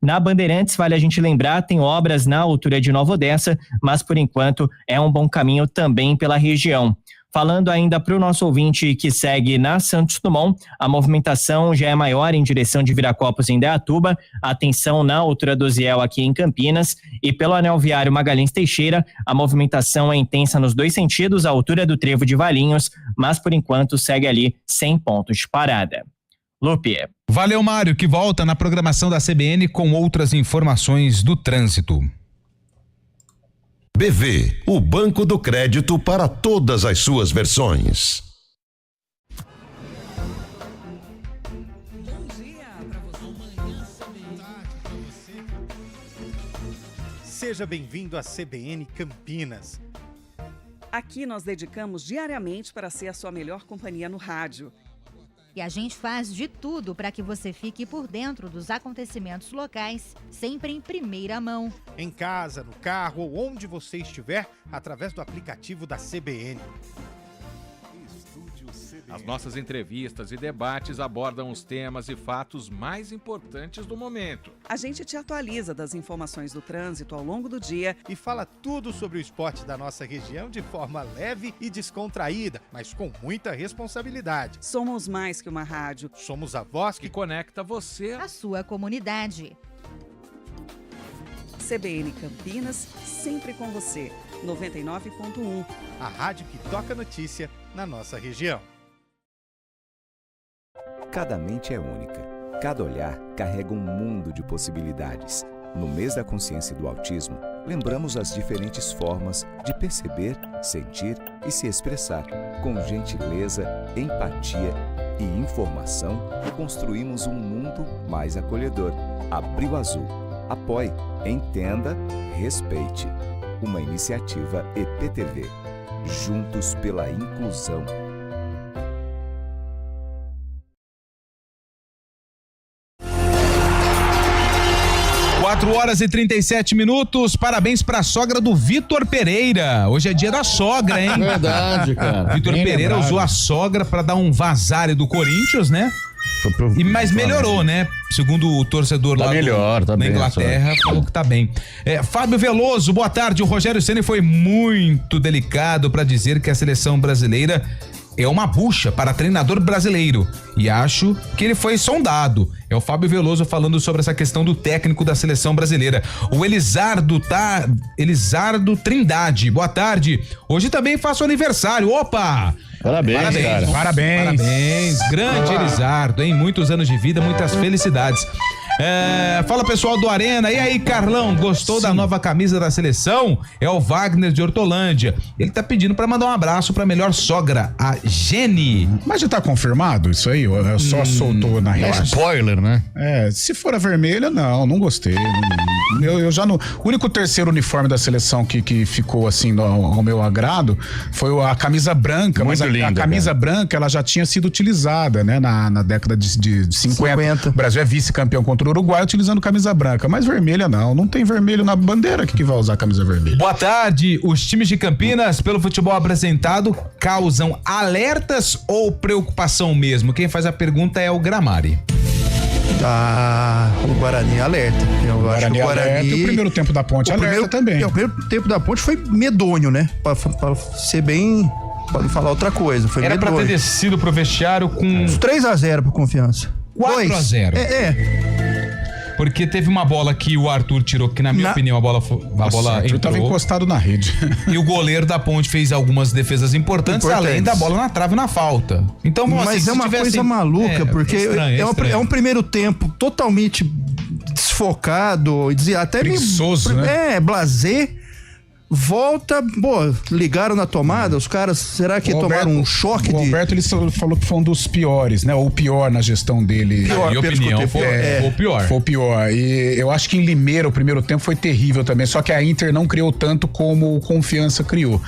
Na Bandeirantes, vale a gente lembrar, tem obras na altura de Nova Odessa, mas por enquanto é um bom caminho também pela região. Falando ainda para o nosso ouvinte que segue na Santos Dumont, a movimentação já é maior em direção de Viracopos em Indaiatuba, atenção na altura do Ziel aqui em Campinas, e pelo anel viário Magalhães Teixeira, a movimentação é intensa nos 2 sentidos, à altura do trevo de Valinhos, mas por enquanto segue ali 100 pontos de parada. Lupe. Valeu, Mário, que volta na programação da CBN com outras informações do trânsito. BV, o Banco do Crédito para todas as suas versões. Seja bem-vindo à CBN Campinas. Aqui nós dedicamos diariamente para ser a sua melhor companhia no rádio. E a gente faz de tudo para que você fique por dentro dos acontecimentos locais, sempre em primeira mão. Em casa, no carro ou onde você estiver, através do aplicativo da CBN. As nossas entrevistas e debates abordam os temas e fatos mais importantes do momento. A gente te atualiza das informações do trânsito ao longo do dia e fala tudo sobre o esporte da nossa região de forma leve e descontraída, mas com muita responsabilidade. Somos mais que uma rádio. Somos a voz que conecta você à sua comunidade. CBN Campinas, sempre com você. 99.1. A rádio que toca notícia na nossa região. Cada mente é única. Cada olhar carrega um mundo de possibilidades. No mês da consciência do autismo, lembramos as diferentes formas de perceber, sentir e se expressar. Com gentileza, empatia e informação, construímos um mundo mais acolhedor. Abril Azul. Apoie, entenda, respeite. Uma iniciativa EPTV. Juntos pela inclusão. 4h37. Parabéns pra sogra do Vitor Pereira. Hoje é dia da sogra, hein? Verdade, cara. Vitor Pereira usou a sogra pra dar um vazare do Corinthians, né? Mas melhorou, né? Segundo o torcedor lá da Inglaterra, falou que tá bem. Fábio Veloso, boa tarde. O Rogério Ceni foi muito delicado pra dizer que a seleção brasileira é uma bucha para treinador brasileiro e acho que ele foi sondado. É o Fábio Veloso falando sobre essa questão do técnico da seleção brasileira. O Elizardo Trindade, boa tarde. Hoje também faço aniversário. Opa! Parabéns, cara. Parabéns. Grande Elizardo, hein? Muitos anos de vida, muitas felicidades. Fala, pessoal do Arena. E aí, Carlão, gostou da nova camisa da seleção? É o Wagner de Hortolândia. Ele tá pedindo pra mandar um abraço pra melhor sogra, a Jenny. Mas já tá confirmado isso aí? Só soltou na rede? É spoiler, né? Se for a vermelha, não gostei. Eu já não... O único terceiro uniforme da seleção que ficou assim ao meu agrado foi a camisa branca. Muito mas linda, a camisa branca, ela já tinha sido utilizada, né? Na década de 50. O Brasil é vice-campeão contra o Uruguai utilizando camisa branca, mas vermelha não tem vermelho na bandeira, que vai usar camisa vermelha. Boa tarde. Os times de Campinas, pelo futebol apresentado, causam alertas ou preocupação mesmo? Quem faz a pergunta é o Gramari. O Guarani alerta. Eu acho que o Guarani... O primeiro tempo da Ponte alerta também. O primeiro tempo da Ponte foi medonho, né? Pra ser bem... Pra não falar outra coisa. Foi Era medonho. pra ter descido pro vestiário com... Uns 3-0 pro Confiança. 4-0. Porque teve uma bola que o Arthur tirou, que na minha opinião a bola entrou. Tava encostado na rede. E o goleiro da Ponte fez algumas defesas importantes. Além da bola na trave e na falta. Então, mas é uma coisa maluca, porque é um primeiro tempo totalmente desfocado, até preguiçoso, né? Blasé. Volta, ligaram na tomada, os caras, será que tomaram um choque? O Alberto, ele falou que foi um dos piores, né? Ou o pior na gestão dele. Na minha opinião, foi o pior. Foi o pior. E eu acho que em Limeira o primeiro tempo foi terrível também, só que a Inter não criou tanto como o Confiança criou.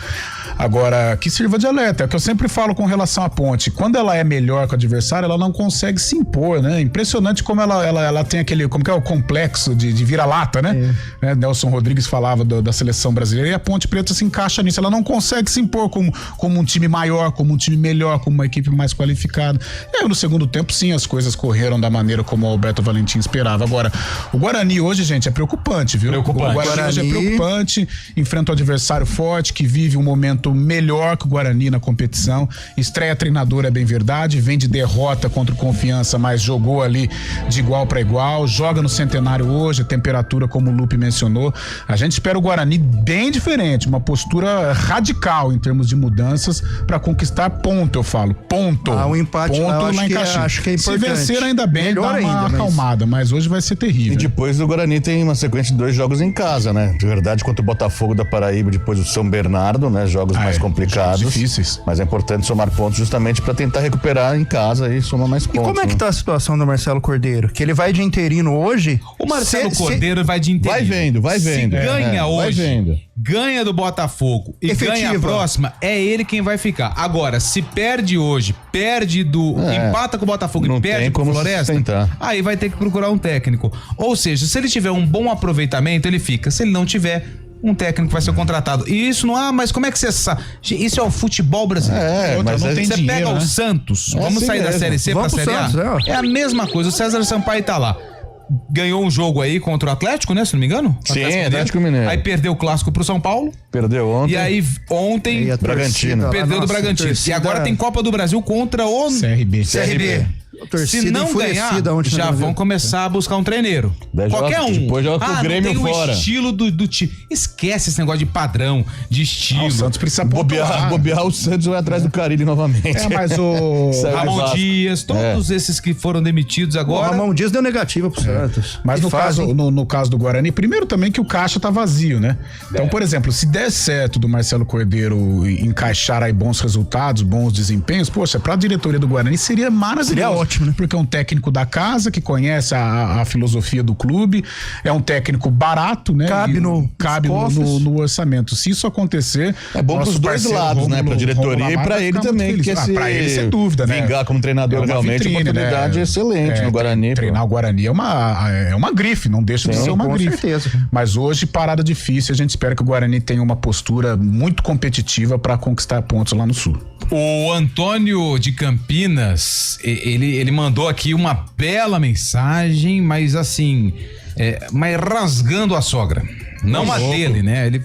Agora, que sirva de alerta, é o que eu sempre falo com relação à Ponte. Quando ela é melhor que o adversário, ela não consegue se impor, né? Impressionante como ela tem aquele, como que é o complexo de vira-lata, né? Nelson Rodrigues falava da seleção brasileira e a Ponte Preta se encaixa nisso. Ela não consegue se impor como um time maior, como um time melhor, como uma equipe mais qualificada. E aí, no segundo tempo, sim, as coisas correram da maneira como o Alberto Valentim esperava. Agora, o Guarani hoje, gente, é preocupante, viu? O Guarani hoje é preocupante, enfrenta um adversário forte, que vive um momento rendimento melhor que o Guarani na competição. Estreia treinador, é bem verdade, vem de derrota contra o Confiança, mas jogou ali de igual para igual, joga no Centenário hoje, a temperatura, como o Lupe mencionou. A gente espera o Guarani bem diferente, uma postura radical em termos de mudanças para conquistar ponto, eu falo, ponto. O empate ponto lá, lá em Caxias. acho que é importante. Se vencer ainda bem, melhor dá uma acalmada, mas hoje vai ser terrível. E depois o Guarani tem uma sequência de 2 jogos em casa, né? De verdade, contra o Botafogo da Paraíba, depois o São Bernardo, né? Jogos mais complicados. Jogos difíceis. Mas é importante somar pontos justamente para tentar recuperar em casa e somar mais pontos. E como é que tá a situação do Marcelo Cordeiro? Que ele vai de interino hoje? O Marcelo Cordeiro vai de interino. Vai vendo. Se ganha hoje, vai vendo. Ganha do Botafogo e Efetiva. ganha a próxima, é ele quem vai ficar. Agora, se perde hoje, perde empata com o Botafogo e perde com o Floresta, aí vai ter que procurar um técnico. Ou seja, se ele tiver um bom aproveitamento, ele fica. Se ele não tiver, um técnico vai ser contratado. E isso não mas como é que você sabe? Isso é o futebol brasileiro. Mas não tem você dinheiro, pega né? o Santos, vamos assim sair da mesmo. Série C pra Série A? Santos, É a mesma coisa, o César Sampaio tá lá. Ganhou um jogo aí contra o Atlético, né? Se não me engano. Sim, Atlético Mineiro. Aí perdeu o clássico pro São Paulo. Perdeu ontem. E aí ontem Bragantino. perdeu do Bragantino. E agora tem Copa do Brasil contra o CRB. Se não ganhar, já vão começar a buscar um treineiro. Qualquer um. Depois joga com o Grêmio não tem fora. O estilo do time. Esquece esse negócio de padrão, de estilo. O Santos precisa bobear o Santos vai atrás do Carille novamente. Mas o Ramon Dias, todos esses que foram demitidos agora. O Ramon Dias deu negativa pro Santos. Mas no caso do Guarani, primeiro também que o caixa tá vazio, né? Então, por exemplo, se der certo do Marcelo Cordeiro encaixar aí bons resultados, bons desempenhos, poxa, pra diretoria do Guarani seria maravilhoso. Seria ótimo, né? Porque é um técnico da casa que conhece a filosofia do clube, é um técnico barato, né? Cabe no orçamento. Se isso acontecer, é bom pros dois lados, né? Pra diretoria e pra ele também, que pra ele, sem dúvida, né? Vingar como treinador realmente é uma oportunidade excelente no Guarani. Treinar o Guarani é uma grife, não deixa de ser uma grife. Certeza. Mas hoje, parada difícil, a gente espera que o Guarani tenha uma postura muito competitiva para conquistar pontos lá no Sul. O Antônio de Campinas, ele mandou aqui uma bela mensagem, mas assim, mas rasgando a sogra. Não a dele, né? Ele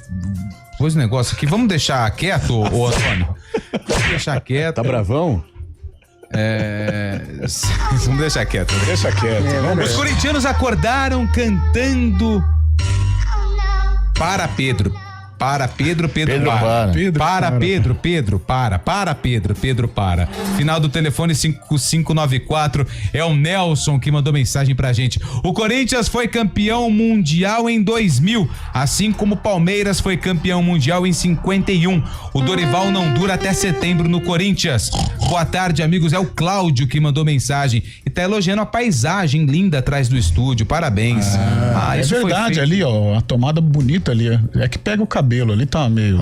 pôs um negócio aqui. Vamos deixar quieto, ô Antônio? Vamos deixar quieto. Tá bravão? Vamos deixar quieto. Deixa quieto. Os corintianos acordaram cantando para Pedro. Para Pedro para. Pedro para. Final do telefone 5594 é o Nelson que mandou mensagem pra gente. O Corinthians foi campeão mundial em 2000, assim como o Palmeiras foi campeão mundial em 51. O Dorival não dura até setembro no Corinthians. Boa tarde, amigos, é o Cláudio que mandou mensagem e tá elogiando a paisagem linda atrás do estúdio. Parabéns. É verdade, ali, ó, a tomada bonita ali, é que pega o cabelo ali, tá meio...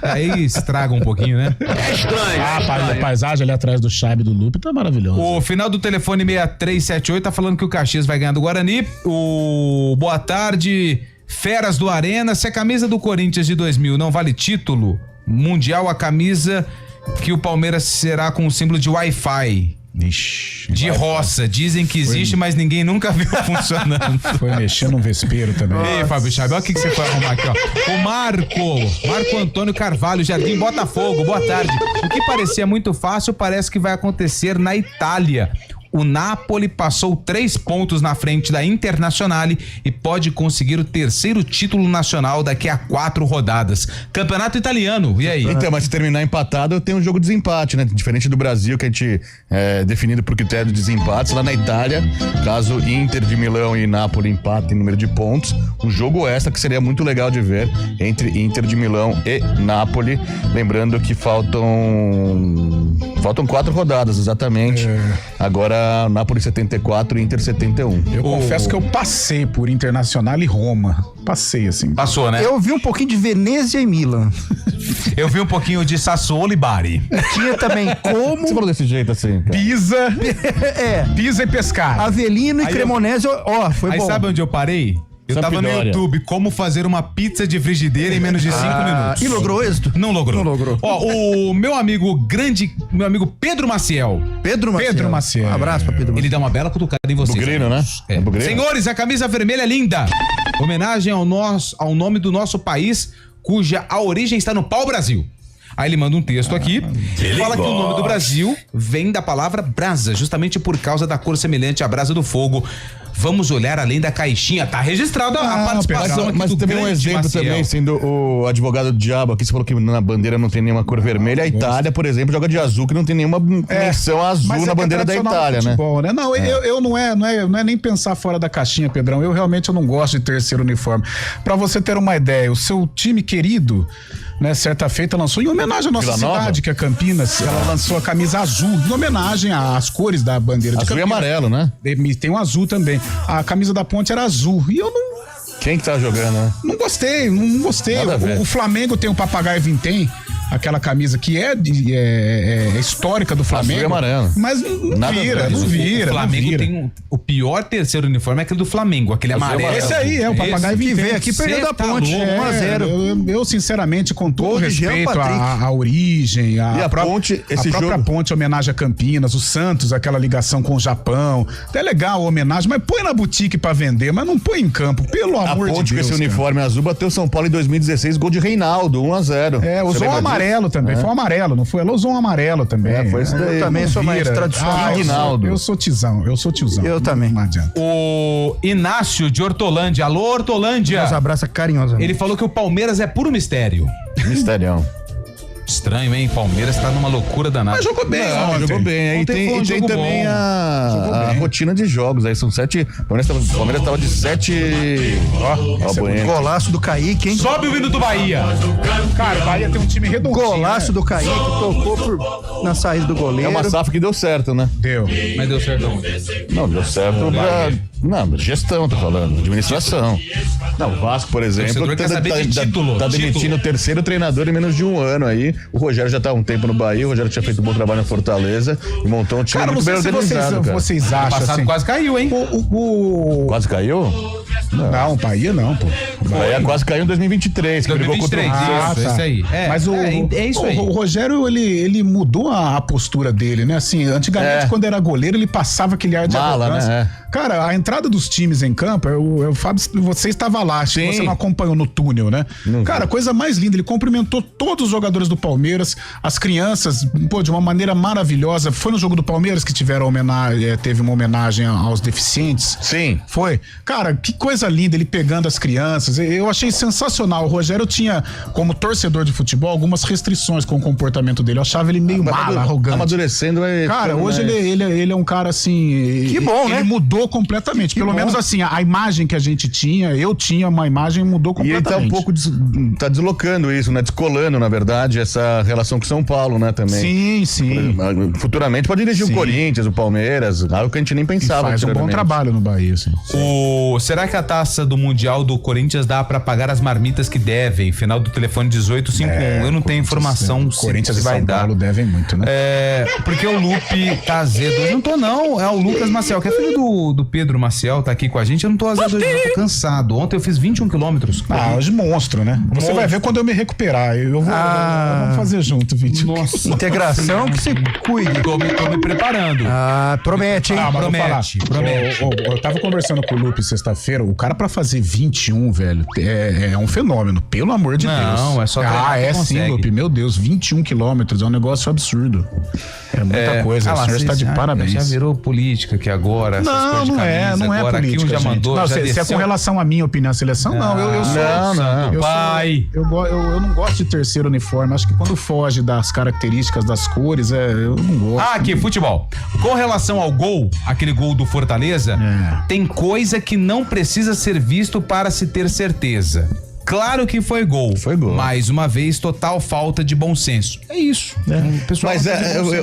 Aí estraga um pouquinho, né? É estranho. A paisagem ali atrás do Chave do Lupe tá maravilhosa. O final do telefone 6378 tá falando que o Caxias vai ganhar do Guarani. O boa tarde, feras do Arena. Se a camisa do Corinthians de 2000 não vale título mundial, a camisa que o Palmeiras será com o símbolo de Wi-Fi. De roça, dizem que existe, mas ninguém nunca viu funcionando. Foi mexendo no vespeiro também. Ei, Fábio Chave, olha o que você foi arrumar aqui, ó. O Marco Antônio Carvalho, Jardim Botafogo, boa tarde. O que parecia muito fácil parece que vai acontecer na Itália. O Napoli passou 3 pontos na frente da Internazionale e pode conseguir o 3º título nacional daqui a 4 rodadas. Campeonato italiano, e aí? Então, mas se terminar empatado, tem um jogo de desempate, né? Diferente do Brasil, que a gente é definido por critério de desempates. Lá na Itália, caso Inter de Milão e Napoli empatem em número de pontos, um jogo extra que seria muito legal de ver entre Inter de Milão e Napoli. Lembrando que faltam 4 rodadas, exatamente. Agora Napoli 74 e Inter 71. Eu confesso que eu passei por Internacional e Roma. Passei, assim. Passou, né? Eu vi um pouquinho de Venezia e Milan. Eu vi um pouquinho de Sassuolo e Bari. Tinha também como... Você falou desse jeito assim, cara. Pisa. Pisa e Pescara. Avelino e Cremonese, foi bom. Aí sabe onde eu parei? Eu tava no YouTube, como fazer uma pizza de frigideira em menos de 5 minutos. E logrou êxito? Não logrou. Ó, o meu amigo Pedro Maciel. Pedro Maciel. Um abraço pra Pedro Maciel. Ele dá uma bela cutucada em vocês. Bugrino, né? Senhores, a camisa vermelha é linda. Homenagem ao nome do nosso país cuja a origem está no pau-brasil. Aí ele manda um texto aqui, fala que o nome do Brasil vem da palavra brasa, justamente por causa da cor semelhante à brasa do fogo. Vamos olhar além da caixinha. Tá registrado a participação aqui mas do teve um exemplo Maciel. também, sendo o advogado do diabo aqui, você falou que na bandeira não tem nenhuma cor vermelha. A Itália, por exemplo, joga de azul, que não tem nenhuma menção azul na bandeira da Itália, futebol, né? Não, eu não é nem pensar fora da caixinha, Pedrão. Eu realmente não gosto de terceiro uniforme. Pra você ter uma ideia, o seu time querido, né, certa feita lançou, em homenagem à nossa cidade, que é Campinas, ela lançou a camisa azul, em homenagem às cores da bandeira de Campinas. Azul e amarelo, né? Tem um azul também. A camisa da Ponte era azul. E eu não... Quem que tá jogando, né? Não gostei. O Flamengo tem o Papagaio Vintém, aquela camisa que é histórica do Flamengo. Azul e amarelo. Mas não vira. O Flamengo tem o pior terceiro uniforme é aquele do Flamengo, aquele amarelo. Esse aí é o Papagaio Vintém. Que veio aqui perdeu da Ponte, 1-0. Eu sinceramente, com todo respeito à origem, e a Ponte, esse própria jogo... Ponte, homenagem a Campinas, o Santos, aquela ligação com o Japão. É legal a homenagem, mas põe na boutique pra vender, mas não põe em campo, pelo amor de Deus. A Ponte com esse uniforme azul bateu o São Paulo em 2016, gol de Reinaldo, 1-0. Usou o amarelo também, foi um amarelo, não foi? Ela usou um amarelo também. Foi isso daí. Eu também sou mais tradicional. Eu sou tiozão. Eu também. Não adianta. O Inácio de Hortolândia. Alô, Hortolândia. Nos abraça carinhosamente. Ele falou que o Palmeiras é puro mistério. Misterião. Estranho, hein? Palmeiras tá numa loucura danada. Mas jogou bem, jogou bem. Aí tem também a rotina de jogos. Aí são 7. O Palmeiras tava de 7. Golaço do Kaique, hein? Sobe o hino do Bahia. Cara, o Bahia tem um time redondinho. Golaço do Kaique, tocou na saída do goleiro. É uma safra que deu certo, né? Deu. Mas deu certo onde? Não, deu certo. Não, gestão, tô falando. Administração. Não, o Vasco, por exemplo, tá demitindo o terceiro treinador em menos de um ano aí. O Rogério já tá há um tempo no Bahia, o Rogério tinha feito um bom trabalho na Fortaleza e montou um time muito bem organizado. Vocês acham passado assim, quase caiu, hein? Quase caiu? Não, Bahia não, pô. O Bahia quase caiu em 2023, que brigou contra o isso aí. Mas é isso aí. O Rogério, ele mudou a postura dele, né? Assim, antigamente, quando era goleiro, ele passava aquele ar de arrogância. Né? Cara, a entrada dos times em campo, o Fábio, você estava lá, acho que você não acompanhou no túnel, né? Cara, coisa mais linda, ele cumprimentou todos os jogadores do Palmeiras, as crianças, de uma maneira maravilhosa. Foi no jogo do Palmeiras que teve uma homenagem aos deficientes? Sim. Foi. Cara, que coisa linda, ele pegando as crianças. Eu achei sensacional. O Rogério tinha, como torcedor de futebol, algumas restrições com o comportamento dele. Eu achava ele meio mala, arrogante. Amadurecendo. Cara, hoje ele é um cara assim... Que bom, né? Ele mudou completamente. Pelo menos assim, a imagem que a gente tinha, eu tinha uma imagem, mudou completamente. E ele tá um pouco tá deslocando isso, né? Descolando, na verdade, essa relação com São Paulo, né? Também. Sim. Futuramente pode dirigir o Corinthians, o Palmeiras, algo que a gente nem pensava. E faz um bom trabalho no Bahia, sim. Será que a taça do Mundial do Corinthians dá pra pagar as marmitas que devem? Final do telefone 1851. Eu não tenho informação se Corinthians e vai São dar. Paulo devem muito, né? Porque o Lupe tá azedo. Eu não tô, não. É o Lucas Maciel, que é filho do Pedro Maciel, tá aqui com a gente. Eu não tô azedo hoje, eu tô cansado. Ontem eu fiz 21 quilômetros. Hoje monstro, né? Você vai ver quando eu me recuperar. Vamos fazer junto, Vítor. Nossa. Integração que se cuide. Tô me preparando. Promete, hein? Promete. Eu tava conversando com o Lupe sexta-feira. O cara pra fazer 21, velho, é um fenômeno. Pelo amor de Deus. Não, é só treinar. Sim, Lupe. Meu Deus, 21 quilômetros. É um negócio absurdo. É muita coisa. O senhor está de parabéns. Já virou política aqui agora. Não é política. Aqui já mandou. Não, se é com relação à minha opinião, seleção, não. Eu sou. Eu não gosto de terceiro uniforme. Acho que quando foge das características das cores, eu não gosto. Aqui, futebol. Com relação ao gol, aquele gol do Fortaleza, tem coisa que não precisa ser visto para se ter certeza. Claro que foi gol. Foi gol. Mais uma vez, total falta de bom senso. É isso. Pessoal, mas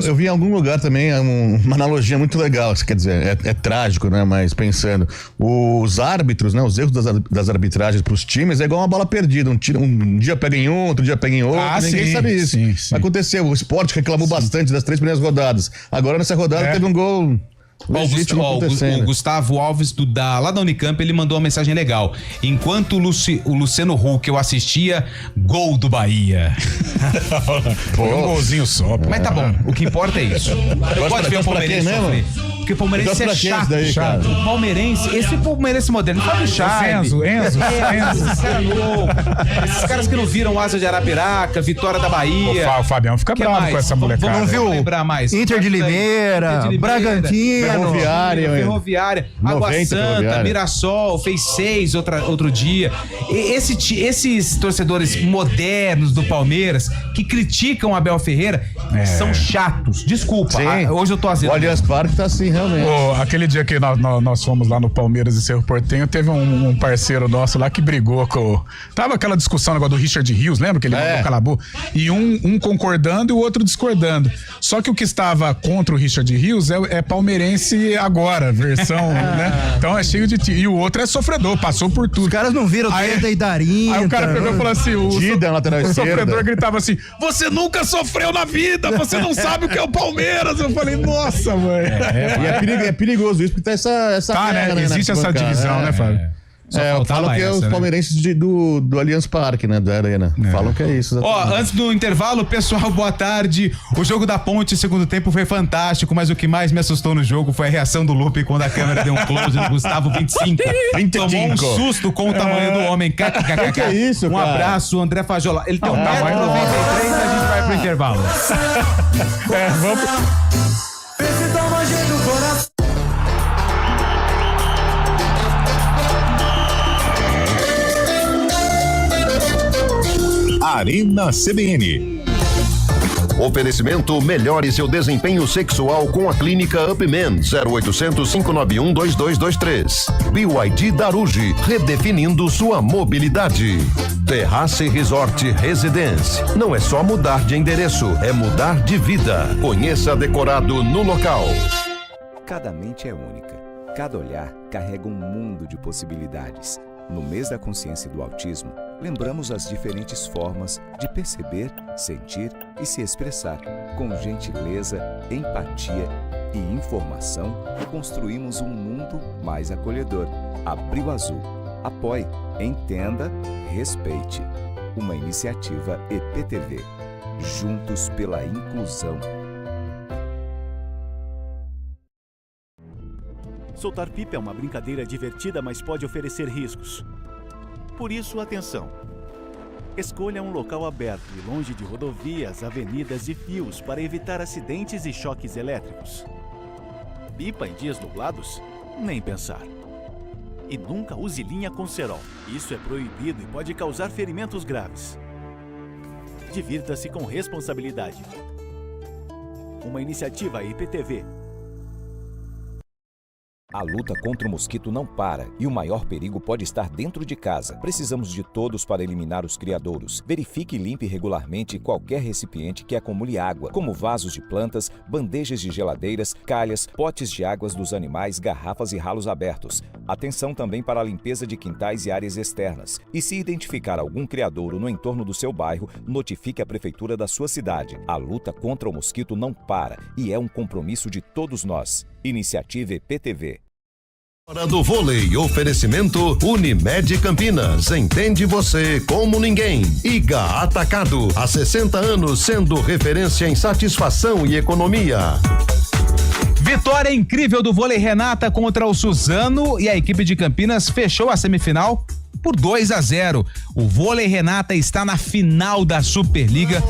eu vi em algum lugar também uma analogia muito legal. Quer dizer, é trágico, né? Mas pensando, os árbitros, né? Os erros das arbitragens pros times é igual uma bola perdida. Um dia pega em um, outro dia pega em outro. Ninguém sabe isso. Sim. Aconteceu. O Sport reclamou bastante das 3 primeiras rodadas. Agora nessa rodada teve um gol O Gustavo Alves lá da Unicamp, ele mandou uma mensagem legal. Enquanto o Luciano Huck eu assistia, gol do Bahia. Foi um golzinho só. Mas tá bom, o que importa é isso. Pode ver o palmeirense sofrer. Porque o palmeirense é chato. O palmeirense, esse palmeirense moderno, Fábio Chaves. Enzo. Esses caras que não viram Asa de Arapiraca, Vitória da Bahia. O Fabião fica bravo com essa molecada. Não viu? Lembrar mais. Inter de Limeira, Bragantino, Ferroviária, Água Santa, Mirassol, fez 6 outro dia. Esses torcedores modernos do Palmeiras que criticam Abel Ferreira são chatos. Desculpa, hoje eu tô azedo. O Allianz Parque tá assim, realmente. Aquele dia que nós fomos lá no Palmeiras e Cerro Porteño, teve um parceiro nosso lá que brigou com... Tava aquela discussão agora do Richard Rios, lembra que ele mandou Calabu? E um concordando e o outro discordando. Só que o que estava contra o Richard Rios é palmeirense agora, versão, né? Então é cheio de... E o outro é sofredor, passou por tudo. Os caras não viram Deda e Darinho. Aí o cara pegou e falou assim, o sofredor gritava assim, você nunca sofreu na vida, você não sabe o que é o Palmeiras. Eu falei, nossa, mãe. E é perigoso isso, porque tá essa guerra, né? Existe essa divisão, né, Fábio? Falam que é os palmeirenses do Allianz Parque, né? Da Arena. Falam que é isso. Antes do intervalo, pessoal, boa tarde. O jogo da Ponte, segundo tempo, foi fantástico, mas o que mais me assustou no jogo foi a reação do Lupe quando a câmera deu um close no Gustavo 25. Tomou um susto com o tamanho do homem. Que é isso, um abraço, André Fajola. Ele tem 1,93 m, a gente vai pro intervalo. Vamos... Arena CBN. Oferecimento: melhore seu desempenho sexual com a clínica Upman 0800 591 2223. BYD Daruji, redefinindo sua mobilidade. Terrace Resort Residence. Não é só mudar de endereço, é mudar de vida. Conheça decorado no local. Cada mente é única. Cada olhar carrega um mundo de possibilidades. No mês da consciência do autismo, lembramos as diferentes formas de perceber, sentir e se expressar. Com gentileza, empatia e informação, construímos um mundo mais acolhedor. Abril Azul. Apoie, entenda, respeite. Uma iniciativa EPTV. Juntos pela inclusão. Soltar pipa é uma brincadeira divertida, mas pode oferecer riscos. Por isso, atenção. Escolha um local aberto e longe de rodovias, avenidas e fios para evitar acidentes e choques elétricos. Pipa em dias nublados? Nem pensar. E nunca use linha com cerol. Isso é proibido e pode causar ferimentos graves. Divirta-se com responsabilidade. Uma iniciativa IPTV. A luta contra o mosquito não para e o maior perigo pode estar dentro de casa. Precisamos de todos para eliminar os criadouros. Verifique e limpe regularmente qualquer recipiente que acumule água, como vasos de plantas, bandejas de geladeiras, calhas, potes de águas dos animais, garrafas e ralos abertos. Atenção também para a limpeza de quintais e áreas externas. E se identificar algum criadouro no entorno do seu bairro, notifique a prefeitura da sua cidade. A luta contra o mosquito não para e é um compromisso de todos nós. Iniciativa EPTV. Hora do vôlei, oferecimento Unimed Campinas, entende você como ninguém. IGA Atacado, há 60 anos sendo referência em satisfação e economia. Vitória incrível do vôlei Renata contra o Suzano e a equipe de Campinas fechou a semifinal por 2-0. O vôlei Renata está na final da Superliga.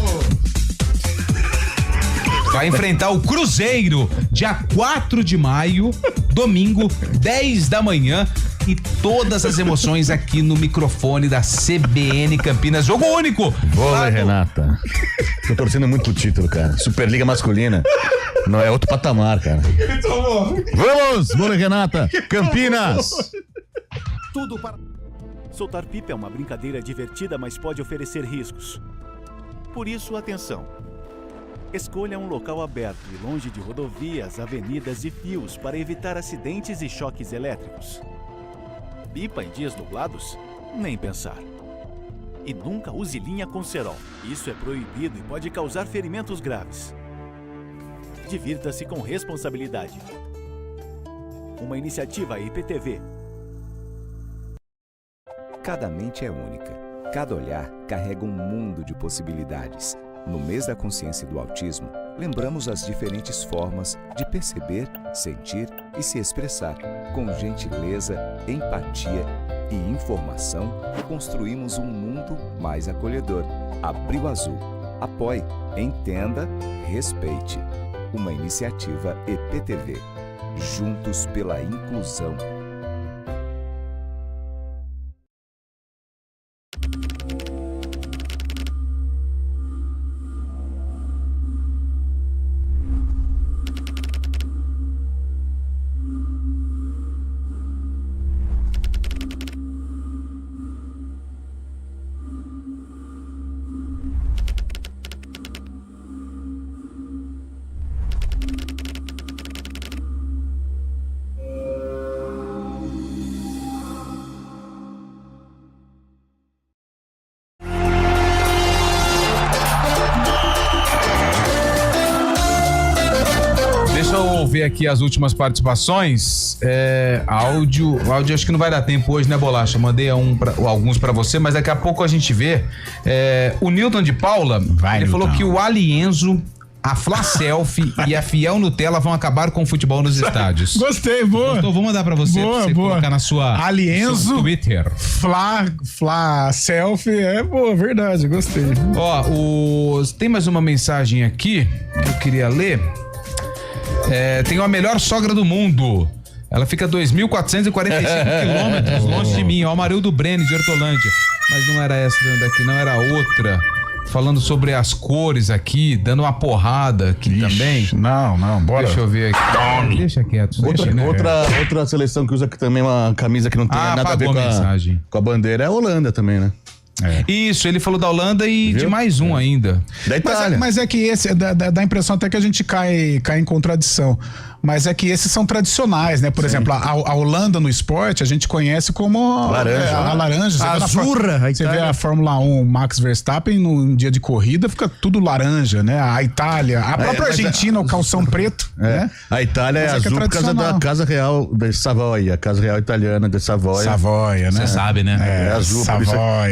Vai enfrentar o Cruzeiro, dia 4 de maio, domingo, 10 da manhã. E todas as emoções aqui no microfone da CBN Campinas. Jogo único! Vôlei, Renata. Tô torcendo muito pro título, cara. Superliga masculina. Não é outro patamar, cara. Vamos, vôlei, Renata. Campinas. Tudo para... Soltar pipa é uma brincadeira divertida, mas pode oferecer riscos. Por isso, atenção. Escolha um local aberto e longe de rodovias, avenidas e fios para evitar acidentes e choques elétricos. Pipa em dias nublados? Nem pensar. E nunca use linha com cerol. Isso é proibido e pode causar ferimentos graves. Divirta-se com responsabilidade. uma iniciativa IPTV. Cada mente é única. Cada olhar carrega um mundo de possibilidades. No mês da consciência do autismo, lembramos as diferentes formas de perceber, sentir e se expressar. Com gentileza, empatia e informação, construímos um mundo mais acolhedor. Abril Azul. Apoie, entenda, respeite. Uma iniciativa EPTV. Juntos pela inclusão. Ver aqui as últimas participações. Áudio acho que não vai dar tempo hoje, né, Bolacha? Mandei alguns pra você, mas daqui a pouco a gente vê. O Newton de Paula, ele falou que o Alienzo, a Fla Selfie e a Fiel Nutella vão acabar com o futebol nos estádios. Gostei, boa. Gostou? Vou mandar pra você, colocar na sua Alienzo, no seu Twitter. Fla Selfie, boa, verdade, gostei. Tem mais uma mensagem aqui que eu queria ler. Tem a melhor sogra do mundo. Ela fica 2.445 quilômetros longe de mim. Ó, Amarildo Brene de Hortolândia. Mas não era essa daqui, não, era outra. Falando sobre as cores aqui, dando uma porrada aqui também. Não, bora. Deixa eu ver aqui. Deixa quieto. Outra seleção que usa aqui também uma camisa que não tem nada a ver com a bandeira é a Holanda também, né? Isso, ele falou da Holanda e de mais um ainda. Da Itália. Mas é que esse dá a impressão até que a gente cai em contradição. Mas é que esses são tradicionais, né? Por exemplo, a Holanda no esporte a gente conhece como a laranja. A azurra. Você vê a Fórmula 1, Max Verstappen, num dia de corrida, fica tudo laranja, né? A Itália, a própria Argentina, o calção preto. Né? A Itália é azul por causa da Casa Real de Savoia, a Casa Real Italiana de Savoia. Savoia, né? Você sabe, né? É azul,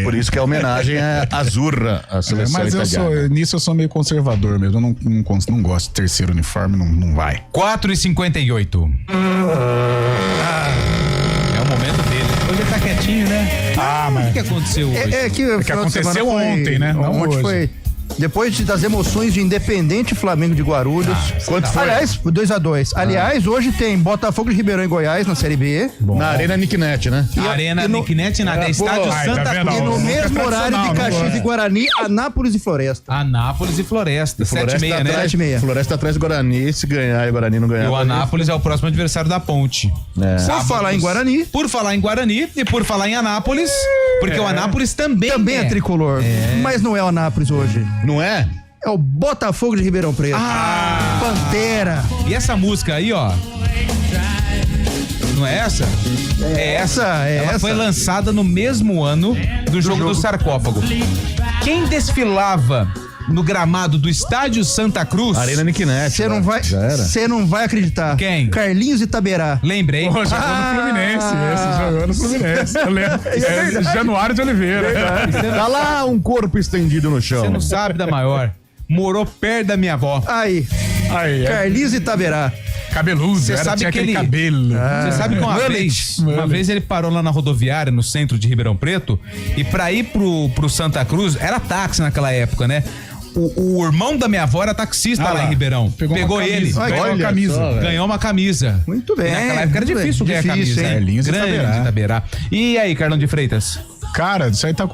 por isso que a homenagem é azurra, a seleção italiana. Nisso eu sou meio conservador mesmo, eu não gosto de terceiro uniforme, não vai. 4:58. É o momento dele. Hoje ele tá quietinho, né? Mas o que aconteceu hoje? Que aconteceu ontem, né? Não ontem hoje. Foi depois das emoções de Independente e Flamengo de Guarulhos. Quanto foi? Aliás, 2-2. Aliás, hoje tem Botafogo de Ribeirão e Goiás na Série B. Na Arena Nicknet, né? Arena Nicknet, na Estádio Santa Cruz. E no mesmo horário de Caxias e Guarani, Anápolis e Floresta. Anápolis e Floresta. 7h30, né? 7h30. Floresta atrás do Guarani, se ganhar e o Guarani não ganhar. E o Anápolis é o próximo adversário da Ponte. Por falar em Guarani. Por falar em Guarani e por falar em Anápolis, porque o Anápolis também é tricolor. Mas não é o Anápolis hoje. Não é? É o Botafogo de Ribeirão Preto. Pantera. E essa música aí, ó. Não é essa? É essa. Ela foi lançada no mesmo ano do jogo do sarcófago. Quem desfilava no gramado do Estádio Santa Cruz? Arena Nicknet. Você não vai acreditar. Quem? Carlinhos Itaberá. Lembrei. Jogou no Fluminense. Esse jogou no Fluminense. Eu lembro. Januário de Oliveira. Tá lá um corpo estendido no chão. Você não sabe da maior. Morou perto da minha avó. Aí. Carlinhos Itaberá. Cabeludo, Você sabe que ele cabelo. Você sabe que uma vez ele parou lá na rodoviária, no centro de Ribeirão Preto, e pra ir pro Santa Cruz, era táxi naquela época, né? O irmão da minha avó era taxista lá em Ribeirão. Pegou ele. Ganhou uma camisa. Muito bem. E naquela época era difícil ganhar camisa. Carlinhos Itaberá. E aí, Carlão de Freitas? Cara, isso aí tá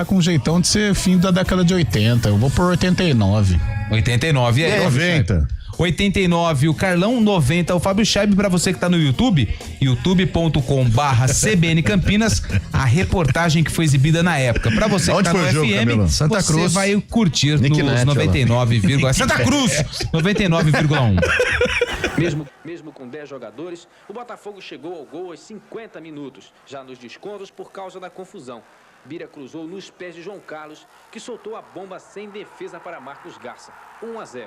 com jeitão de ser fim da década de 80. Eu vou por 89. 89 é 90. 89, o Carlão, 90, o Fábio Scheib, pra você que tá no YouTube, youtube.com/CBN Campinas, a reportagem que foi exibida na época. Pra você que tá no FM, Santa você Cruz. vai curtir nos 99, Santa Cruz, 99,1. Mesmo com 10 jogadores, o Botafogo chegou ao gol aos 50 minutos, já nos descontos por causa da confusão. Bira cruzou nos pés de João Carlos, que soltou a bomba sem defesa para Marcos Garça. 1-0.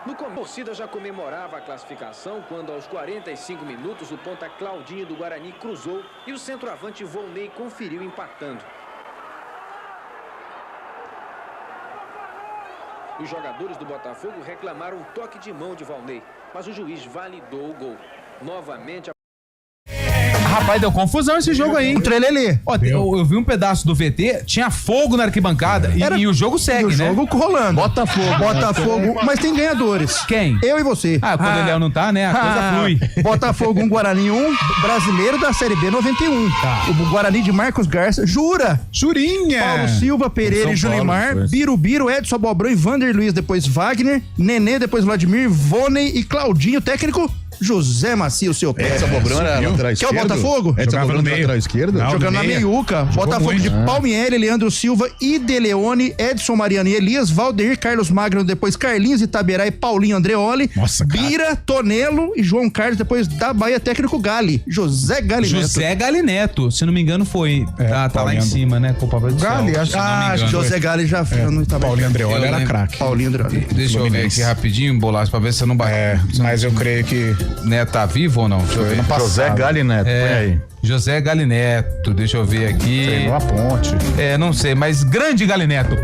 A torcida já comemorava a classificação quando, aos 45 minutos, o ponta Claudinho do Guarani cruzou e o centroavante Volney conferiu empatando. Os jogadores do Botafogo reclamaram um toque de mão de Volney, mas o juiz validou o gol. Novamente a... Rapaz, deu confusão esse jogo aí. Um trelelê. Ó, eu vi um pedaço do VT, tinha fogo na arquibancada e o jogo segue, né? O jogo rolando. Botafogo. Mas tem ganhadores. Quem? Eu e você. Quando o Léo não tá, né? A coisa flui. Botafogo 1, Guarani 1, brasileiro da Série B 91. Tá. O Guarani de Marcos Garça, Jurinha. Paulo Silva, Pereira e Julimar, Birubiru, Edson Abobrão e Vander Luiz, depois Wagner, Nenê, depois Vladimir, Voney e Claudinho, técnico José Macio, seu pé. Edson Abobrão era lateral esquerdo. Que é o Botafogo? Edson Abobrão lateral esquerdo? Jogando na meiuca. Botafogo de Palmieri, Leandro Silva e De Leone, Edson Mariano e Elias, Valdeir, Carlos Magno, depois Carlinhos Itaberá e Paulinho Andreoli, Bira, Tonelo e João Carlos, depois da Bahia, técnico Gali, José Gali Neto. José Gali Neto, se não me engano foi. Tá lá em cima, né? Com o Papai do Céu. Gali, José Gali já não estava. Paulinho Andreoli era craque. Paulinho Andreoli. Deixa eu ver aqui rapidinho, Bolaço, pra ver se eu não bate. Mas eu creio que... Neto tá vivo ou não? Deixa eu ver. José Gali Neto, põe aí. José Gali Neto, deixa eu ver aqui. Treinou a ponte. Não sei, mas grande Gali Neto.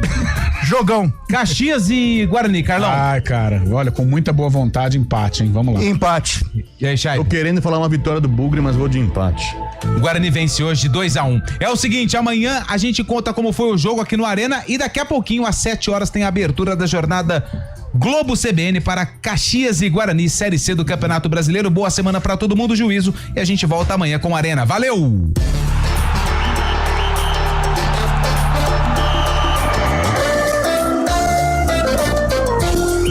Jogão. Caxias e Guarani, Carlão. Ai, cara, olha, com muita boa vontade, empate, hein? Vamos lá. Empate. E aí, Chay? Tô querendo falar uma vitória do Bugre, mas vou de empate. O Guarani vence hoje de 2-1. É o seguinte, amanhã a gente conta como foi o jogo aqui no Arena e daqui a pouquinho, às 7 horas, tem a abertura da jornada Globo CBN para Caxias e Guarani, Série C do Campeonato Brasileiro. Boa semana pra todo mundo, juízo, e a gente volta amanhã com a Arena. Valeu!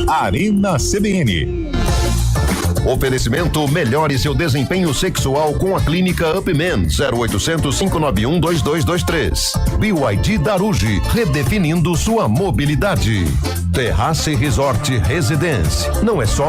Arena CBN. Oferecimento: melhore seu desempenho sexual com a clínica Upman, 0800 591 2223. BYD Daruji, redefinindo sua mobilidade. Terrace Resort Residence, não é só